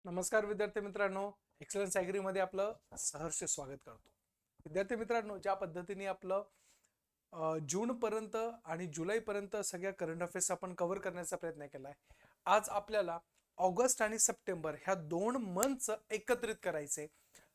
नमस्कार विद्यार्थी मित्रांनो, एक्सलन्स ॲग्री मध्ये आपलं सहर्ष स्वागत करतो। विद्यार्थी मित्रांनो, ज्या पद्धतीने आपलं जून पर्यंत आणि जुलै पर्यंत सगळ्या करंट अफेअर्स आपण कव्हर करण्याचा प्रयत्न केलाय, आज आपल्याला ऑगस्ट आणि सप्टेंबर ह्या दोन मंथ्स एकत्रित करायचे।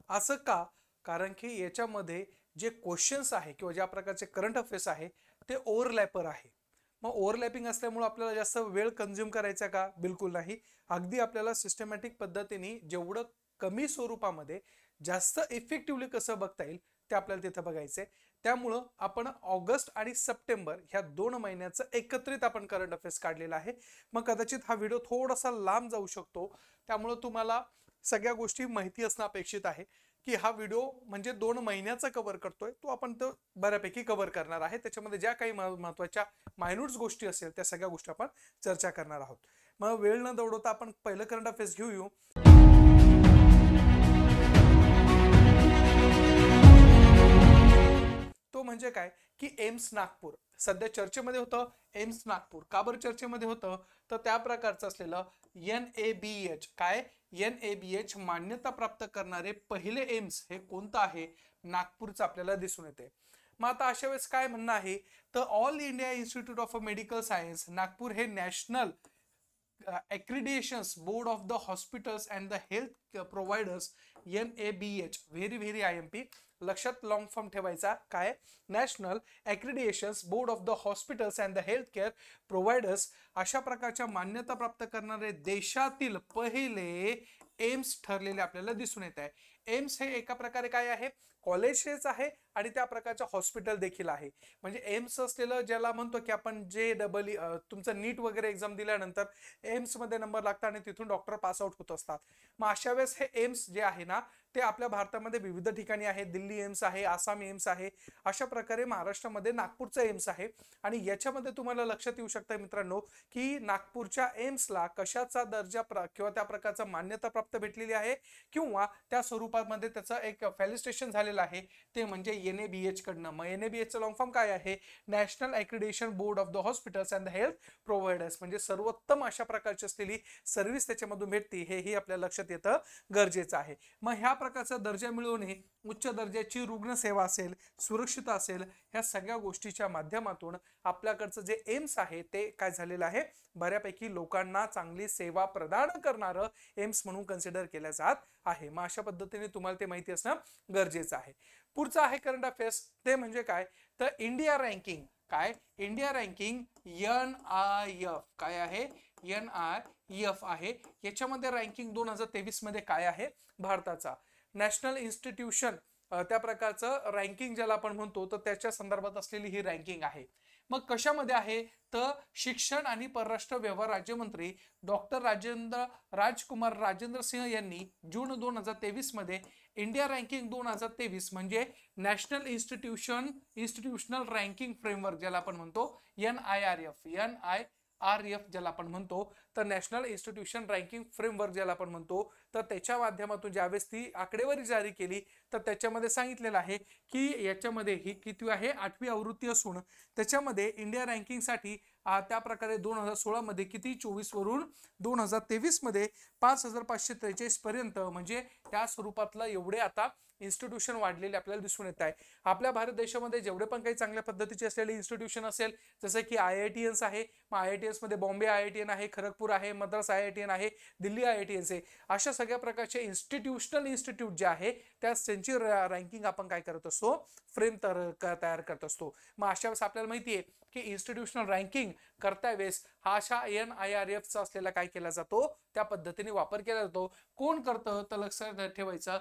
असं का? कारण की याच्यामध्ये जे क्वेश्चन्स आहे किंवा ज्या प्रकारचे करंट अफेअर्स आहे ते ओव्हरलॅपर आहे। मग ओव्हरलॅपिंग असल्यामुळे आपल्याला जास्त वेळ कंझ्युम करायचा का? बिलकुल नाही। अगदी आपल्याला सिस्टमॅटिक पद्धतीने जेवढं कमी स्वरूपामध्ये जास्त इफेक्टिव्हली कसं बघता येईल ते आपल्याला तिथे बघायचंय। त्यामुळं आपण ऑगस्ट आणि सप्टेंबर ह्या 2 महिन्याचं एकत्रित आपण करंट अफेअर्स काढलेला आहे। मग कदाचित हा व्हिडिओ थोडासा लांब जाऊ शकतो, त्यामुळे तुम्हाला सगळ्या गोष्टी माहिती असणं अपेक्षित आहे की हा व्हिडिओ म्हणजे 2 महिन्याचा कव्हर करतोय, तो आपण तो बऱ्यापैकी कव्हर करणार आहे। त्याच्यामध्ये ज्या काही महत्त्वाच्या मायन्यूट्स गोष्टी असेल त्या सगळ्या गोष्टी आपण चर्चा करणार आहोत। मग वेळ न दौडवता आपण पहिलं करंट अफेअर्स घेऊ। तो म्हणजे काय की एम्स नागपूर सध्या चर्चेमध्ये होतं। एम्स नागपूर का बरं चर्चेमध्ये होतं? तर त्या प्रकारचं असलेलं NABH काय NABH मान्यता प्राप्त करणारे पहिले एम्स हे कोणतं आहे? नागपूरचं आपल्याला दिसून येते। मग आता अशा वेळेस काय म्हणणं आहे तर all India institute of medical science Nagpur हे national accreditations board of the hospitals and the health providers NABH very IMP लक्षात लॉंग फॉर्म ठेवायचा काय national accreditations board of the hospitals and the healthcare providers अशा प्रकारच्या मान्यता प्राप्त करणारे देशातील पहिले एम्स ठरलेले आपल्याला दिसून येत आहे। एम्स हे एका प्रकारे काय आहे कॉलेजेस आहे आणि त्या प्रकारचं हॉस्पिटल देखील आहे। म्हणजे एम्स असलेलं ज्याला म्हणतो की आपण जे तुमचं नीट वगैरे एक्झाम दिल्यानंतर एम्स मध्ये नंबर लागतात आणि तिथून डॉक्टर पास आउट होत असतात। मग अशा वेळेस हे एम्स जे आहे ना ते आपल्या भारतामध्ये विविध ठिकाणी आहे। दिल्ली एम्स आहे, आसाम एम्स आहे, अशा प्रकारे महाराष्ट्रामध्ये नागपूरचं एम्स आहे। आणि याच्यामध्ये तुम्हाला लक्षात येऊ शकतं मित्रांनो की नागपूरच्या एम्सला कशाचा दर्जा किंवा त्या प्रकारचा मान्यता प्राप्त भेटलेली आहे किंवा त्या स्वरूपामध्ये त्याचं एक फेलिस्टेशन झालेलं आहे ते म्हणजे NABH कडनं। मग NABH चा लॉंग फॉर्म काय आहे? National accreditation board of the hospitals and the health providers म्हणजे सर्वोत्तम अशा प्रकारची असलेली सर्व्हिस त्याच्यामधून भेटते हेही आपल्याला लक्षात येतं गरजेचं आहे। मग ह्या प्रकारचा दर्जा मिळवणे, उच्च दर्जाची रुग्णसेवा असेल, सुरक्षितता असेल, ह्या सगळ्या गोष्टीच्या माध्यमातून आपल्याकडचं जे एम्स आहे ते काय झालेलं आहे बऱ्यापैकी लोकांना चांगली सेवा प्रदान करणारं एम्स म्हणून कन्सिडर केलं जात आहे। मग अशा पद्धतीने तुम्हाला ते माहिती असणं गरजेचं आहे। पुढचं आहे करंट अफेअर्स ते म्हणजे काय तर इंडिया रँकिंग काय इंडिया रँकिंग NIF काय आहे NIF आहे। याच्यामध्ये रँकिंग 2023 मध्ये काय आहे भारताचा नॅशनल इन्स्टिट्यूशन त्या प्रकारचं रँकिंग ज्याला आपण म्हणतो तर त्याच्या संदर्भात असलेली ही रँकिंग आहे। मग कशामध्ये आहे तर शिक्षण आणि परराष्ट्र व्यवहार राज्यमंत्री डॉक्टर राजकुमार राजेंद्र सिंह यांनी जून 2023 मध्ये इंडिया रँकिंग 2023 म्हणजे नॅशनल इन्स्टिट्यूशनल रँकिंग फ्रेमवर्क ज्याला आपण म्हणतो NIRF ज्याला आपण म्हणतो तर नॅशनल इन्स्टिट्यूशन रँकिंग फ्रेमवर्क ज्याला आपण म्हणतो तर त्याच्या माध्यमातून ज्यावेळेस ती आकडेवारी जारी केली तर त्याच्यामध्ये सांगितलेलं आहे की याच्यामध्ये ही किती आहे 8वी आवृत्ती असून त्याच्यामध्ये इंडिया रँकिंगसाठी त्या प्रकारे 2016 मध्ये किती 24 वरून 2023 मध्ये 5543 पर्यंत म्हणजे त्या स्वरूपातलं एवढे आता इन्स्टिट्यूशन वाढलेले आपल्याला दिसून येत आहे। आपल्या भारत देशामध्ये जेवढे पण काही चांगल्या पद्धतीचे असलेले इन्स्टिट्यूशन असेल जसं की IITians आहे, मग IITians मध्ये बॉम्बे IITian आहे, खरगपूर आहे, मद्रास IITian आहे, दिल्ली IITians आहे, अशा सगळ्या प्रकारचे इन्स्टिट्यूट जे आहे त्या त्यांची रँकिंग आपण काय करत असतो फ्रेम तयार करत असतो। मग अशा वेळेस आपल्याला माहिती आहे की इन्स्टिट्यूशनल रँकिंग करता वेळेस हा अशा NIRF चा असलेला काय केला जातो त्या पद्धतीने वापर केला जातो। कोण करतं तर लक्षात ठेवायचं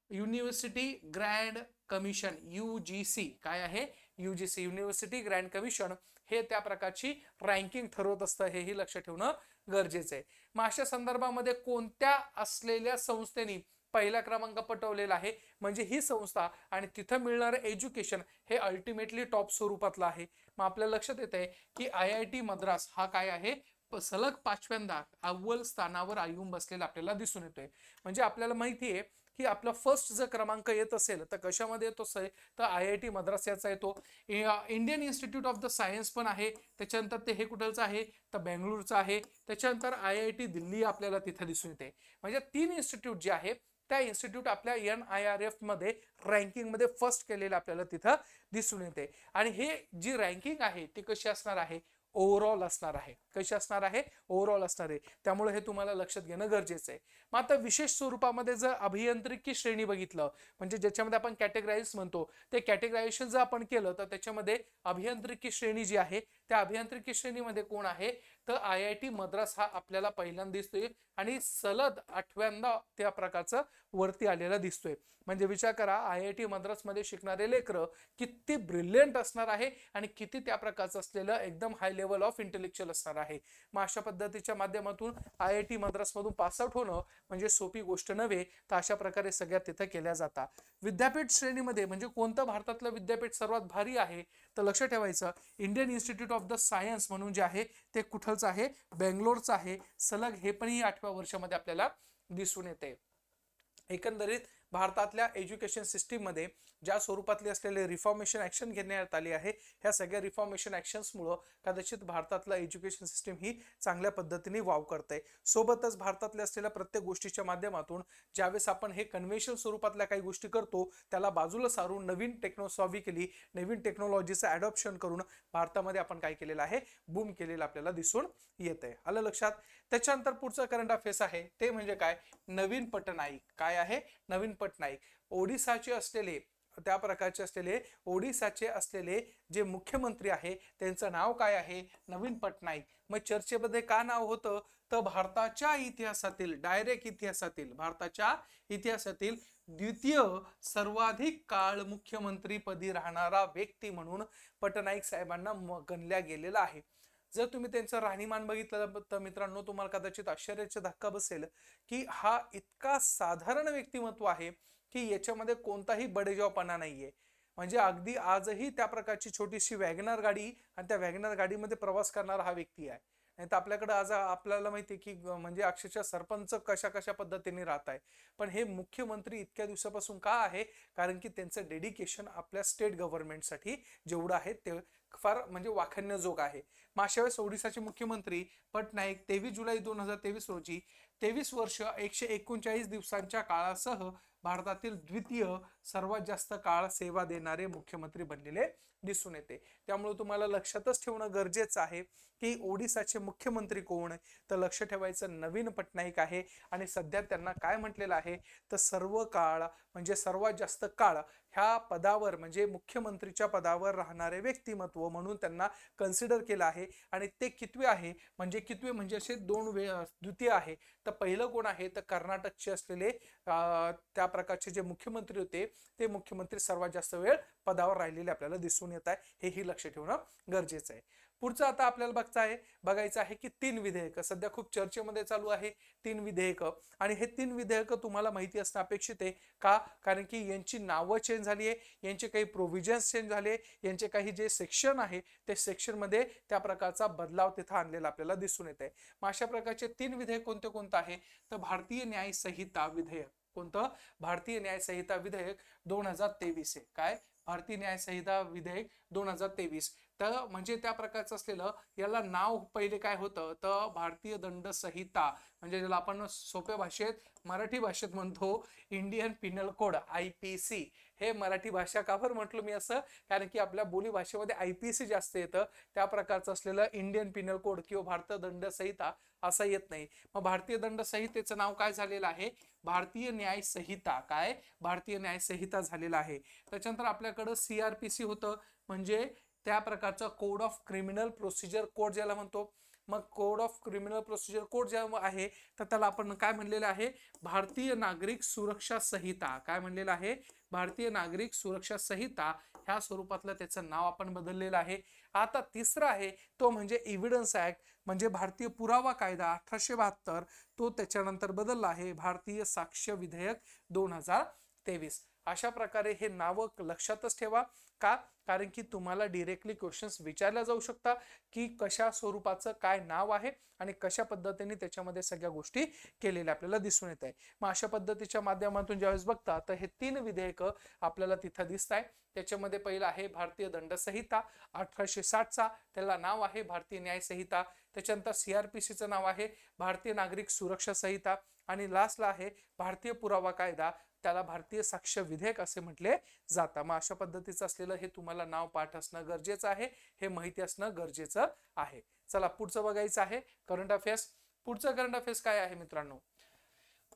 युनिव्हर्सिटी ग्रँड कमिशन UGC काय आहे UGC युनिव्हर्सिटी ग्रँड कमिशन हे त्या प्रकारची रँकिंग ठरवत असतं हेही लक्षात ठेवणं गरजेचं आहे। मग अशा संदर्भामध्ये कोणत्या असलेल्या संस्थेने पहिला क्रमांक पटवलेला आहे म्हणजे ही संस्था आणि तिथं मिळणारं एज्युकेशन हे अल्टिमेटली टॉप स्वरूपातलं आहे। मग आपल्याला लक्षात येत आहे की IIT मद्रास हा काय आहे सलग 5व्यांदा अव्वल स्थानावर येऊन बसलेला आपल्याला दिसून येतोय। म्हणजे आपल्याला माहिती आहे की आपला फर्स्ट जर क्रमांक येत असेल तर कशामध्ये येतो तर IIT मद्रास याचा येतो. Indian Institute of the science पण आहे. त्याच्यानंतर ते हे कुठलचं आहे तर बेंगळुरूचं आहे. त्याच्यानंतर IIT दिल्ली आपल्याला तिथे दिसून येते. म्हणजे 3 इन्स्टिट्यूट जे आहे त्या इन्स्टिट्यूट आपल्या NIRF मध्ये रँकिंग मध्ये फर्स्ट केलेलं आपल्याला तिथं दिसून येते. आणि हे जी रँकिंग आहे ती कशी असणार आहे ओव्हरऑल असणार आहे. कशी असणार आहे ओव्हरऑल असणार आहे. त्यामुळे हे तुम्हाला लक्षात घेणं गरजेचं आहे. मग आता विशेष स्वरूपामध्ये जर अभियांत्रिकी श्रेणी बघितलं म्हणजे ज्याच्यामध्ये आपण कॅटेगराईज म्हणतो ते कॅटेगरायझेशन जर आपण केलं तर त्याच्यामध्ये अभियांत्रिकी श्रेणी जी आहे त्या अभियांत्रिकी श्रेणीमध्ये कोण आहे तर IIT मद्रास हा आपल्याला पहिल्यांदा दिसतोय आणि सलग 8व्यांदा त्या प्रकारचं वरती आलेला दिसतोय. म्हणजे विचार करा IIT मद्रास मध्ये शिकणारे लेकरं किती ब्रिलियंट असणार आहे आणि किती त्या प्रकारचं असलेलं एकदम हाय लेवल ऑफ इंटेलेक्च्युअल असणार आहे. मग अशा पद्धतीच्या माध्यमातून IIT मद्रास मधून पासआउट होणं म्हणजे सोपी गोष्ट नव्हे. तर अशा प्रकारे सगळ्या तिथं केल्या जातात. विद्यापीठ श्रेणीमध्ये म्हणजे कोणतं भारतातलं विद्यापीठ सर्वात भारी आहे तर लक्ष ठेवायचं Indian Institute of the science म्हणून जे आहे ते कुठलचं आहे बेंगलोरचं आहे. सलग हे पण 8व्या वर्षामध्ये आपल्याला दिसून येते. एकंदरीत भारतातल्या एज्युकेशन सिस्टीम मध्ये ज्या स्वरूपातले असलेले रिफॉर्मेशन ऍक्शन घेण्यात आली आहे ह्या सगळ्या रिफॉर्मेशन ऍक्शन्समुळे कदाचित भारतातला एज्युकेशन सिस्टीम ही चांगल्या पद्धतीने वाव करते. सोबतच भारतातल्या असलेल्या प्रत्येक गोष्टीच्या माध्यमातून ज्यावेळेस आपण हे कन्व्हेन्शन स्वरूपातल्या काही गोष्टी करतो त्याला बाजूला सारून नवीन टेक्नॉलॉजिकली नवीन टेक्नॉलॉजीचं ॲडॉप्शन करून भारतामध्ये आपण काय केलेलं आहे बूम केलेलं आपल्याला दिसून येते. आलं लक्षात. त्याच्यानंतर पुढचं करंट अफेअर्स आहे ते म्हणजे काय नवीन पटनाईक. काय आहे नवीन पटनाईक ओडिसाचे असलेले त्या प्रकारचे असलेले ओडिसाचे असलेले जे मुख्यमंत्री आहे त्यांचं नाव काय आहे नवीन पटनाईक. मग चर्चेमध्ये का नाव होतं तर भारताच्या इतिहासातील डायरेक्ट इतिहासातील भारताच्या इतिहासातील द्वितीय सर्वाधिक काळ मुख्यमंत्रीपदी राहणारा व्यक्ती म्हणून पटनाईक साहेबांना गणल्या गेलेला आहे. जर तुम्ही त्यांचं राहणीमान बघितलं तर मित्रांनो तुम्हाला कदाचित आश्चर्याचा धक्का बसेल की हा इतका साधारण व्यक्तिमत्व आहे की याच्यामध्ये कोणताही बडेजावपणा नाहीये. म्हणजे अगदी आजही त्या प्रकारची छोटीशी वॅगनर गाडी आणि त्या वॅगनर गाडीमध्ये प्रवास करणारा हा व्यक्ती आहे. नाही तर आपल्याकडे आज आपल्याला माहिती आहे की म्हणजे अक्षरशः सरपंच कशा कशा पद्धतीने राहत आहे. पण हे मुख्यमंत्री इतक्या दिवसापासून का आहे कारण की त्यांचं डेडिकेशन आपल्या स्टेट गव्हर्नमेंटसाठी जेवढं आहे ते फार म्हणजे वाखाणण्याजोग आहे. मागच्या वेळेस ओडिसाचे मुख्यमंत्री पटनाईक 23 जुलै 2023 रोजी 23 वर्ष 139 दिवसांच्या काळासह भारतातील द्वितीय सर्वात जास्त काळ सेवा देणारे मुख्यमंत्री बनलेले दिसून येते. त्यामुळे तुम्हाला लक्षातच ठेवणं गरजेचं आहे की ओडिसाचे मुख्यमंत्री कोण तर लक्ष ठेवायचं नवीन पटनाईक आहे. आणि सध्या त्यांना काय म्हटलेलं आहे तर सर्व काळ म्हणजे सर्वात जास्त काळ ह्या पदावर म्हणजे मुख्यमंत्रीच्या पदावर राहणारे व्यक्तिमत्व म्हणून त्यांना कन्सिडर केलं आहे. आणि ते कितवे आहे म्हणजे असे 2 द्वितीय आहे. तर पहिलं कोण आहे तर कर्नाटकचे असलेले त्या प्रकारचे जे मुख्यमंत्री होते ते मुख्यमंत्री सर्वात जास्त वेळ पदावर राहिलेले आपल्याला दिसून येत आहे. हेही लक्ष ठेवणं गरजेचं आहे. पुढचं आता आपल्याला बघायचं आहे की 3 विधेयक सध्या खूप चर्चेमध्ये चालू आहे. 3 विधेयक आणि हे 3 विधेयक तुम्हाला माहिती असणं अपेक्षित आहे. का कारण की यांची नावं चेंज झाली आहे यांचे काही प्रोव्हिजन्स चेंज झाले यांचे काही जे सेक्शन आहे ते सेक्शन मध्ये त्या प्रकारचा बदलाव तिथं आणलेला आपल्याला दिसून येत आहे. मग अशा प्रकारचे 3 विधेयक कोणतं आहे तर भारतीय न्याय संहिता विधेयक. कोणतं भारतीय न्याय संहिता विधेयक 2023 आहे. काय भारतीय न्याय संहिता विधेयक 2023. तर म्हणजे त्या प्रकारचं असलेलं याला नाव पहिले काय होतं तर भारतीय दंड संहिता म्हणजे ज्याला आपण सोप्या भाषेत मराठी भाषेत म्हणतो इंडियन पिनल कोड IPC. हे मराठी भाषा का बरं म्हटलं मी असं कारण की आपल्या बोली भाषेमध्ये IPC जास्त येतं. त्या प्रकारचं असलेलं इंडियन पिनल कोड किंवा भारतीय दंड संहिता असं येत नाही. मग भारतीय दंड संहितेचं नाव काय झालेलं आहे भारतीय न्याय संहिता. काय भारतीय न्याय संहिता झालेला आहे. त्याच्यानंतर आपल्याकडं CRPC होतं म्हणजे त्या प्रकारचा code of criminal procedure code ज्याला म्हणतो. मग code of criminal procedure code जेव्हा आहे तर त्याला आपण काय म्हणलेलं आहे भारतीय नागरिक सुरक्षा संहिता. काय म्हणलेलं आहे भारतीय नागरिक सुरक्षा संहिता ह्या स्वरूपातलं त्याचं नाव आपण बदललेलं आहे. आता तिसरा आहे तो म्हणजे एव्हिडन्स ऍक्ट म्हणजे भारतीय पुरावा कायदा 1872 तो त्याच्यानंतर बदलला आहे भारतीय साक्ष्य विधेयक 2023. अशा प्रकारे हे नाव लक्षातच ठेवा का, कारण की तुम्हाला डायरेक्टली क्वेश्चन्स विचारला जाऊ शकता की कशा स्वरूपाचं काय नाव आहे आणि कशा पद्धतीने त्याच्यामध्ये सगळ्या गोष्टी केलेल्या आपल्याला दिसून येत आहे. मग अशा पद्धतीच्या माध्यमातून ज्यावेळेस बघता तर हे 3 विधेयक आपल्याला तिथं दिसत आहे. त्याच्यामध्ये पहिलं आहे भारतीय दंड संहिता 1860चा, त्याला नाव आहे भारतीय न्याय संहिता. त्याच्यानंतर CRPCचं नाव आहे भारतीय नागरिक सुरक्षा संहिता आणि लास्टला आहे भारतीय पुरावा कायदा, त्याला भारतीय साक्ष्य विधेयक असे म्हटले जातं. मग अशा पद्धतीचं असलेलं हे तुम्हाला नाव पाठ असणं गरजेचं आहे, हे माहिती असणं गरजेचं आहे. चला पुढचं बघायचं आहे करंट अफेअर्स. पुढचं करंट अफेअर्स काय आहे मित्रांनो,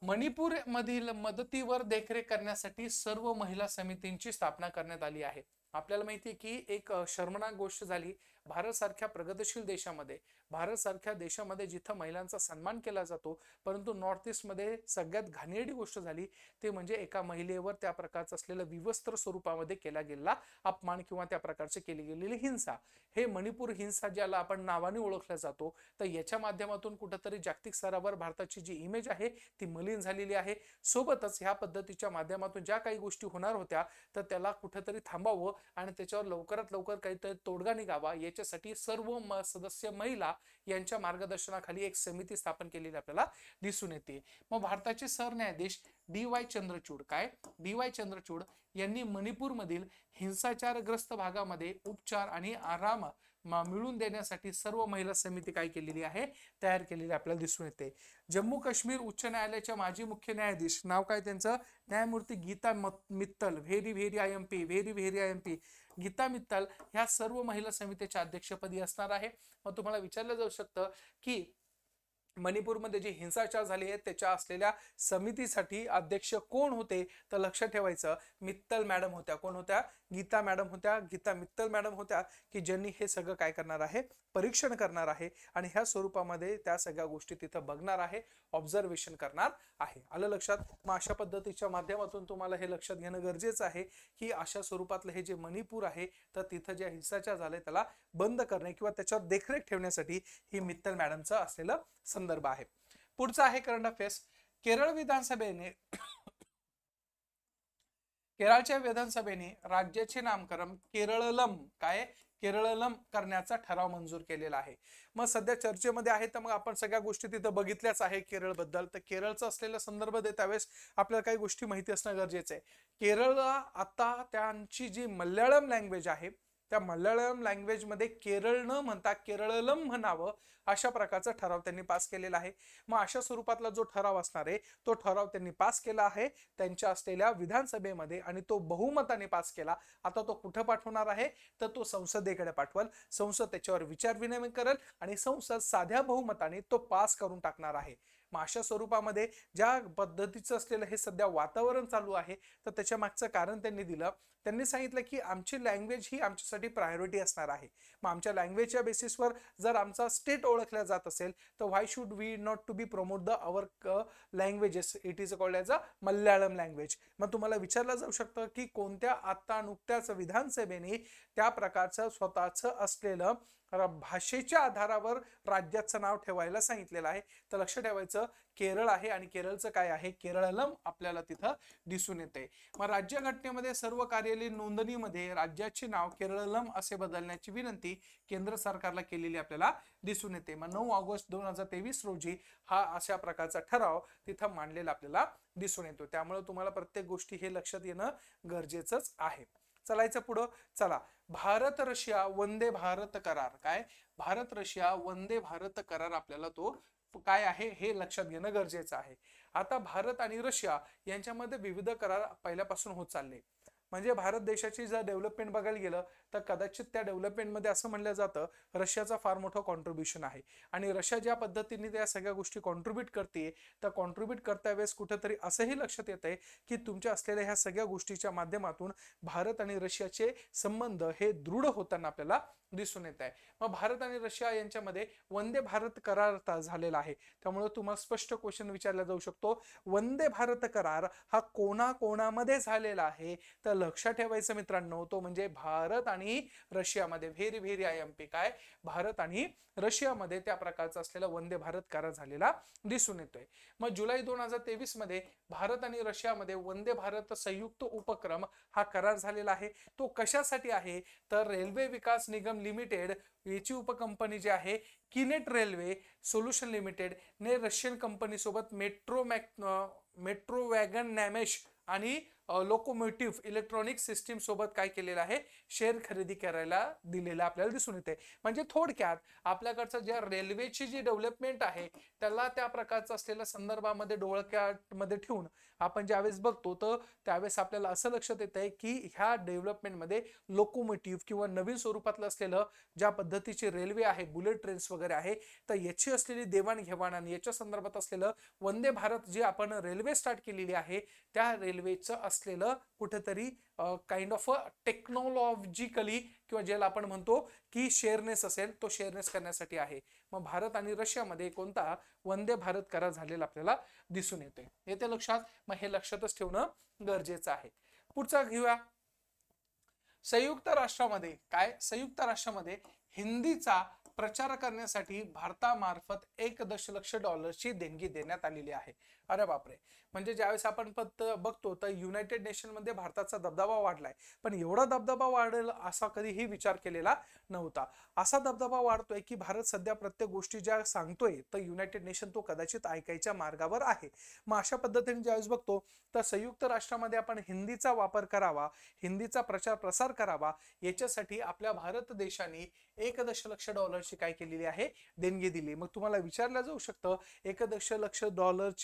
मणिपूर मधील मदतीवर देखरेख करण्यासाठी सर्व महिला समितींची स्थापना करण्यात आली आहे. आपल्याला माहिती आहे की एक शर्मनाक गोष्ट झाली भारत सारख्या प्रगतशील देशामध्ये, भारत सारख्या देशामध्ये जिथं महिलांचा सन्मान केला जातो, परंतु नॉर्थ ईस्ट मध्ये सगळ्यात घाणेरडी गोष्ट झाली ते म्हणजे एका महिलेवर त्या प्रकारचं असलेलं विवस्त्र स्वरूपामध्ये केला गेलेला अपमान किंवा त्या प्रकारचे केली गेलेली हिंसा, हे मणिपूर हिंसा ज्याला आपण नावाने ओळखला जातो, तर याच्या माध्यमातून कुठेतरी जागतिक स्तरावर भारताची जी इमेज आहे ती मलिन झालेली आहे. सोबतच ह्या पद्धतीच्या माध्यमातून ज्या काही गोष्टी होणार होत्या तर त्याला कुठेतरी थांबावं आणि त्याच्यावर लवकरात लवकर काहीतरी तोडगा निघावा याच्यासाठी सर्व सदस्य महिला यांच्या मार्गदर्शनाखाली एक समिती स्थापन केलेली आपल्याला दिसून येते. मग भारताचे सरन्यायाधीश DY चंद्रचूड DY चंद्रचूड यांनी मणिपूर मधील हिंसाचारग्रस्त भागामध्ये उपचार आणि आराम मिळवून देण्यासाठी सर्व महिला समिती काय केलेली आहे, तयार केलेली आपल्याला दिसून येते. जम्मू काश्मीर उच्च न्यायालयाच्या माजी मुख्य न्यायाधीश नाव काय त्यांचं, न्यायमूर्ती गीता मित्तल, व्हेरी IMP गीता मित्तल ह्या सर्व महिला समितीच्या अध्यक्षपदी असणार आहे. मग तुम्हाला विचारलं जाऊ शकतं की मणिपूरमध्ये जे हिंसाचार झाले आहेत त्याच्या असलेल्या समितीसाठी अध्यक्ष कोण होते, तर लक्षात ठेवायचं मित्तल मॅडम होत्या. कोण होत्या, गीता मॅडम होत्या, गीता मित्तल मॅडम होत्या, की ज्यांनी हे सगळं काय करणार आहे, परीक्षण करणार आहे आणि ह्या स्वरूपामध्ये त्या सगळ्या गोष्टी तिथं बघणार आहे, ऑब्झर्वेशन करणार आहे. आलं लक्षात. मग अशा पद्धतीच्या माध्यमातून तुम्हाला हे लक्षात घेणं गरजेचं आहे की अशा स्वरूपातलं हे जे मणिपूर आहे तर तिथं जे हिंसाचार झाले त्याला बंद करणे किंवा त्याच्यावर देखरेख ठेवण्यासाठी ही मित्तल मॅडमचं असलेलं संदर्भ आहे. पुढचा आहे करंट अफेअर्स. केरळच्या विधानसभेने राज्याचे नामकरण केरळलम करण्याचा ठराव मंजूर केलेला आहे. मग सध्या चर्चेमध्ये आहे तर मग आपण सगळ्या गोष्टी तिथं बघितल्याच आहे केरळ बद्दल. तर केरळचा असलेला संदर्भ देता वेळेस आपल्याला काही गोष्टी माहिती असणं गरजेचं आहे. केरळला आता त्यांची जी मल्याळम लँग्वेज आहे त्या मल्याळम लँग्वेज मध्ये केरळ न म्हणता केरळलम म्हणावं अशा प्रकारचा ठराव त्यांनी पास केलेला आहे. मग अशा स्वरूपातला जो ठराव असणार आहे तो ठराव त्यांनी पास केला आहे त्यांच्या असलेल्या विधानसभेमध्ये आणि तो बहुमताने पास केला. आता तो कुठं पाठवणार आहे तर तो संसदेकडे पाठवल. संसद त्याच्यावर विचार विनिमय करेल आणि संसद साध्या बहुमताने तो पास करून टाकणार आहे. मग अशा स्वरूपामध्ये ज्या पद्धतीचं असलेलं हे सध्या वातावरण चालू आहे तर त्याच्या मागचं कारण त्यांनी दिलं. त्यांनी सांगितलं की आमची लँग्वेज ही आमच्यासाठी प्रायोरिटी असणार आहे. मग आमच्या लँग्वेजच्या बेसिसवर जर आमचा स्टेट ओळखला जात असेल तर why should we not to be promote the our languages, it is called as a Malayalam language. मग तुम्हाला विचारलं जाऊ शकतं की कोणत्या आता नुकत्याच विधानसभेने त्या प्रकारचं स्वतःचं असलेलं भाषेच्या आधारावर राज्याचं नाव ठेवायला सांगितलेलं आहे. तर लक्ष ठेवायचं केरळ आहे आणि केरळचं काय आहे, केरळलम आपल्याला तिथं दिसून येते. मग राज्यघटनेमध्ये सर्व कार्यालयीन नोंदणीमध्ये राज्याचे नाव केरळलम असे बदलण्याची विनंती केंद्र सरकारला केलेली आपल्याला दिसून येते. मग 9 ऑगस्ट 2023 रोजी हा अशा प्रकारचा ठराव तिथं मांडलेला आपल्याला दिसून येतो. त्यामुळे तुम्हाला प्रत्येक गोष्टी हे लक्षात येणं गरजेचंच आहे. चलायचं पुढं. चला, भारत रशिया वंदे भारत करार. भारत रशिया वंदे भारत करार आपल्याला तो काय आहे हे लक्षात घेणं गरजेचं आहे. आता भारत आणि रशिया यांच्यामध्ये विविध करार पहिल्यापासून होत चालले. म्हणजे भारत देशाची जर डेव्हलपमेंट बघायला गेलं तर कदाचित त्या डेव्हलपमेंटमध्ये असं म्हणलं जातं रशियाचा फार मोठं कॉन्ट्रीब्युशन आहे. आणि रशिया ज्या पद्धतीने त्या सगळ्या गोष्टी कॉन्ट्रीब्युट करते तर कॉन्ट्रीब्युट करता वेळेस कुठेतरी असंही लक्षात येत आहे की तुमच्या असलेल्या ह्या सगळ्या गोष्टीच्या माध्यमातून भारत आणि रशियाचे संबंध हे दृढ होताना आपल्याला दिसून येत आहे. मग भारत आणि रशिया यांच्यामध्ये वंदे भारत करार झालेला आहे. त्यामुळे तुम्हाला स्पष्ट क्वेश्चन विचारला जाऊ शकतो, वंदे भारत करार हा कोणाकोणामध्ये झालेला आहे तर लक्षात ठेवायचं मित्रांनो, तो म्हणजे भारत आणि रशियामध्ये, व्हेरी व्हेरी IMP, काय भारत आणि रशियामध्ये त्या प्रकारचा असलेला वंदे भारत करार झालेला दिसून येतोय. मग जुलै 2023 मध्ये भारत आणि रशियामध्ये वंदे भारत संयुक्त उपक्रम हा करार झालेला आहे. तो कशासाठी आहे तर रेल्वे विकास निगम लिमिटेड याची उपकंपनी जी आहे किनेट रेल्वे सोल्युशन लिमिटेड ने रशियन कंपनी सोबत मेट्रो वॅगन नॅमेश आणि लोकोमोटिव्ह इलेक्ट्रॉनिक सिस्टीम सोबत काय केलेलं आहे, शेअर खरेदी करायला दिलेला आपल्याला दिसून येते. म्हणजे थोडक्यात आपल्याकडचं ज्या रेल्वेची जी डेव्हलपमेंट आहे त्याला त्या प्रकारचं असलेल्या संदर्भामध्ये डोळक्यामध्ये ठेवून आपण ज्यावेळेस बघतो तर त्यावेळेस आपल्याला असं लक्षात येत आहे की ह्या डेव्हलपमेंटमध्ये लोकोमोटिव्ह किंवा नवीन स्वरूपातलं असलेलं ज्या पद्धतीची रेल्वे आहे, बुलेट ट्रेन्स वगैरे आहे, तर याची असलेली देवाणघेवाण आणि याच्या संदर्भात असलेलं वंदे भारत जी आपण रेल्वे स्टार्ट केलेली आहे त्या रेल्वेचं असलेलं कुठेतरी काइंड ऑफ टेक्नॉलॉजिकली किंवा ज्याला आपण म्हणतो की शेअरनेस असेल, तो शेअरनेस करण्यासाठी आहे. मग भारत आणि रशियामध्ये कोणता वंदे भारत करार झालेला आपल्याला दिसून येते. येते लक्षात. मग हे लक्षातच ठेवणं गरजेचं आहे. पुढचा घेऊया. संयुक्त राष्ट्रामध्ये हिंदीचा प्रचार करण्यासाठी भारतामार्फत $1 दशलक्ष देणगी देण्यात आलेली आहे. अरे बापरे. म्हणजे ज्यावेळेस आपण बघतो तर युनायटेड नेशन मध्ये भारताचा दबदबा वाढलाय, पण एवढा दबदबा वाढेल असा कधीही विचार केलेला नव्हता. असा दबदबा वाढतोय की भारत सध्या प्रत्येक गोष्टी ज्या सांगतोय तर युनायटेड नेशन तो कदाचित ऐकायच्या मार्गावर आहे. मग अशा पद्धतीने ज्यावेळेस बघतो तर संयुक्त राष्ट्रामध्ये आपण हिंदीचा वापर करावा, हिंदीचा प्रचार प्रसार करावा, याच्यासाठी आपल्या भारत देशाने $1 दशलक्ष काय केलेली आहे, देणगी दिली. मग तुम्हाला विचारलं जाऊ शकतं $1 दशलक्ष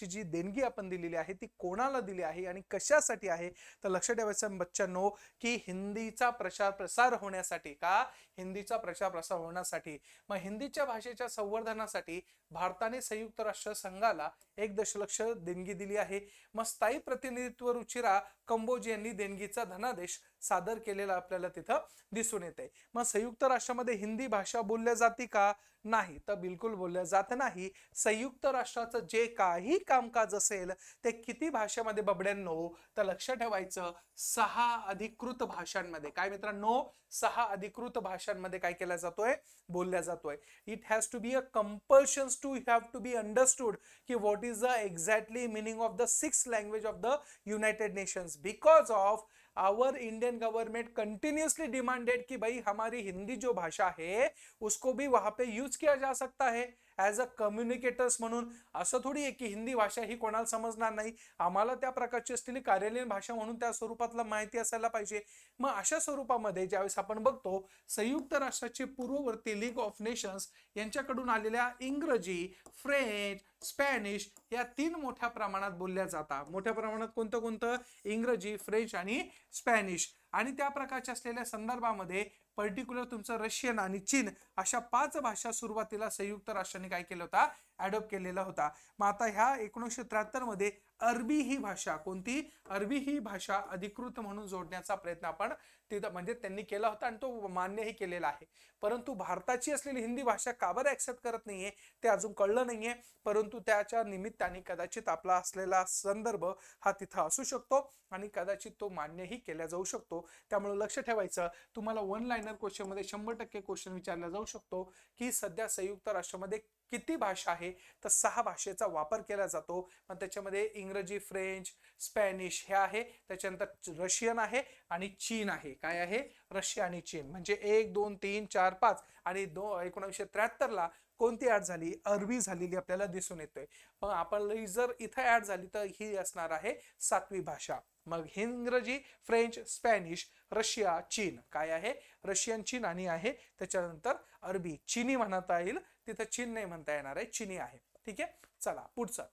जी देणगी आपण दिलेली आहे ती कोणाला दिली आहे आणि कशासाठी आहे. तर लक्षात ठेवायचं बच्चांनो की हिंदीचा प्रचार प्रसार होण्यासाठी. का हिंदीचा प्रचार प्रसार होण्यासाठी. मग हिंदीच्या भाषेच्या संवर्धनासाठी भारताने संयुक्त राष्ट्र संघाला $1 दशलक्ष देणगी दिली आहे. मग स्थायी प्रतिनिधित्व रुचिरा कंबोज यांनी देणगीचा धनादेश सादर केलेला आपल्याला तिथं दिसून येते. मग संयुक्त राष्ट्रामध्ये हिंदी भाषा बोलल्या जाते का, नाही तर बिलकुल बोलल्या जात नाही. संयुक्त राष्ट्राचं जे काही कामकाज असेल ते किती भाषेमध्ये बबड्यांनो, तर लक्षात ठेवायचं 6 अधिकृत भाषांमध्ये. काय मित्रांनो, 6 अधिकृत भाषांमध्ये काय केला जातोय, बोलल्या जातोय. It has to be a compulsion to have to be understood की what is the exactly meaning of the 6th language of the United Nations. Because of our Indian government continuously demanded कि भाई हमारी हिंदी जो भाषा है उसको भी वहां पे यूज किया जा सकता है ॲज अ कम्युनिकेटर्स म्हणून. असं थोडी आहे की हिंदी भाषा ही कोणाला समजणार नाही, आम्हाला त्या प्रकारची असलेली कार्यालयीन भाषा म्हणून त्या स्वरूपातला माहिती असायला पाहिजे. मग अशा स्वरूपामध्ये ज्यावेळेस आपण बघतो संयुक्त राष्ट्राचे पूर्ववर्ती लीग ऑफ नेशन्स यांच्याकडून आलेल्या इंग्रजी, फ्रेंच, स्पॅनिश या 3 मोठ्या प्रमाणात बोलल्या जातात. मोठ्या प्रमाणात कोणतं, इंग्रजी, फ्रेंच आणि स्पॅनिश. आणि त्या प्रकारच्या असलेल्या संदर्भामध्ये पर्टिक्युलर तुमचं रशियन आणि चीन अशा 5 भाषा सुरुवातीला संयुक्त राष्ट्राने काय केलं होता, ॲडॉप्ट केलेला होता. मग आता ह्या 1973 मध्ये अरबी ही भाषा, कोणती, अरबी ही भाषा अधिकृत म्हणून जोडण्याचा प्रयत्न आपण तिथं म्हणजे त्यांनी केला होता आणि तो मान्यही केलेला आहे. परंतु भारताची असलेली हिंदी भाषा का बरं ऍक्सेप्ट करत नाहीये ते अजून कळलं नाहीये. परंतु त्याच्या निमित्ताने कदाचित आपला असलेला संदर्भ हा तिथं असू शकतो आणि कदाचित तो मान्यही केला जाऊ शकतो. त्यामुळे लक्ष ठेवायचं, तुम्हाला 1 लाइनर क्वेश्चन मध्ये 100% क्वेश्चन विचारला जाऊ शकतो की सध्या संयुक्त राष्ट्रामध्ये किती भाषा आहे, तर 6 भाषेचा वापर केला जातो. पण त्याच्यामध्ये इंग्रजी, फ्रेंच, स्पॅनिश हे आहे, त्याच्यानंतर रशियन आहे आणि चीन आहे. काय आहे, रशिया आणि चीन. म्हणजे 1 2 3 4 5 आणि 1973 ला कोणती ऍड झाली, अरबी झालेली आपल्याला दिसून येतोय. मग आपण जर इथं ऍड झाली तर ही असणार आहे 7वी भाषा. मग इंग्रजी, फ्रेंच, स्पॅनिश, रशिया, चीन. काय आहे, रशियन, चीन आणि आहे त्याच्यानंतर अरबी. चीनी म्हणता येईल, तिथं चीन नाही म्हणता येणार आहे, चीनी आहे. ठीक आहे. चला पुढचं.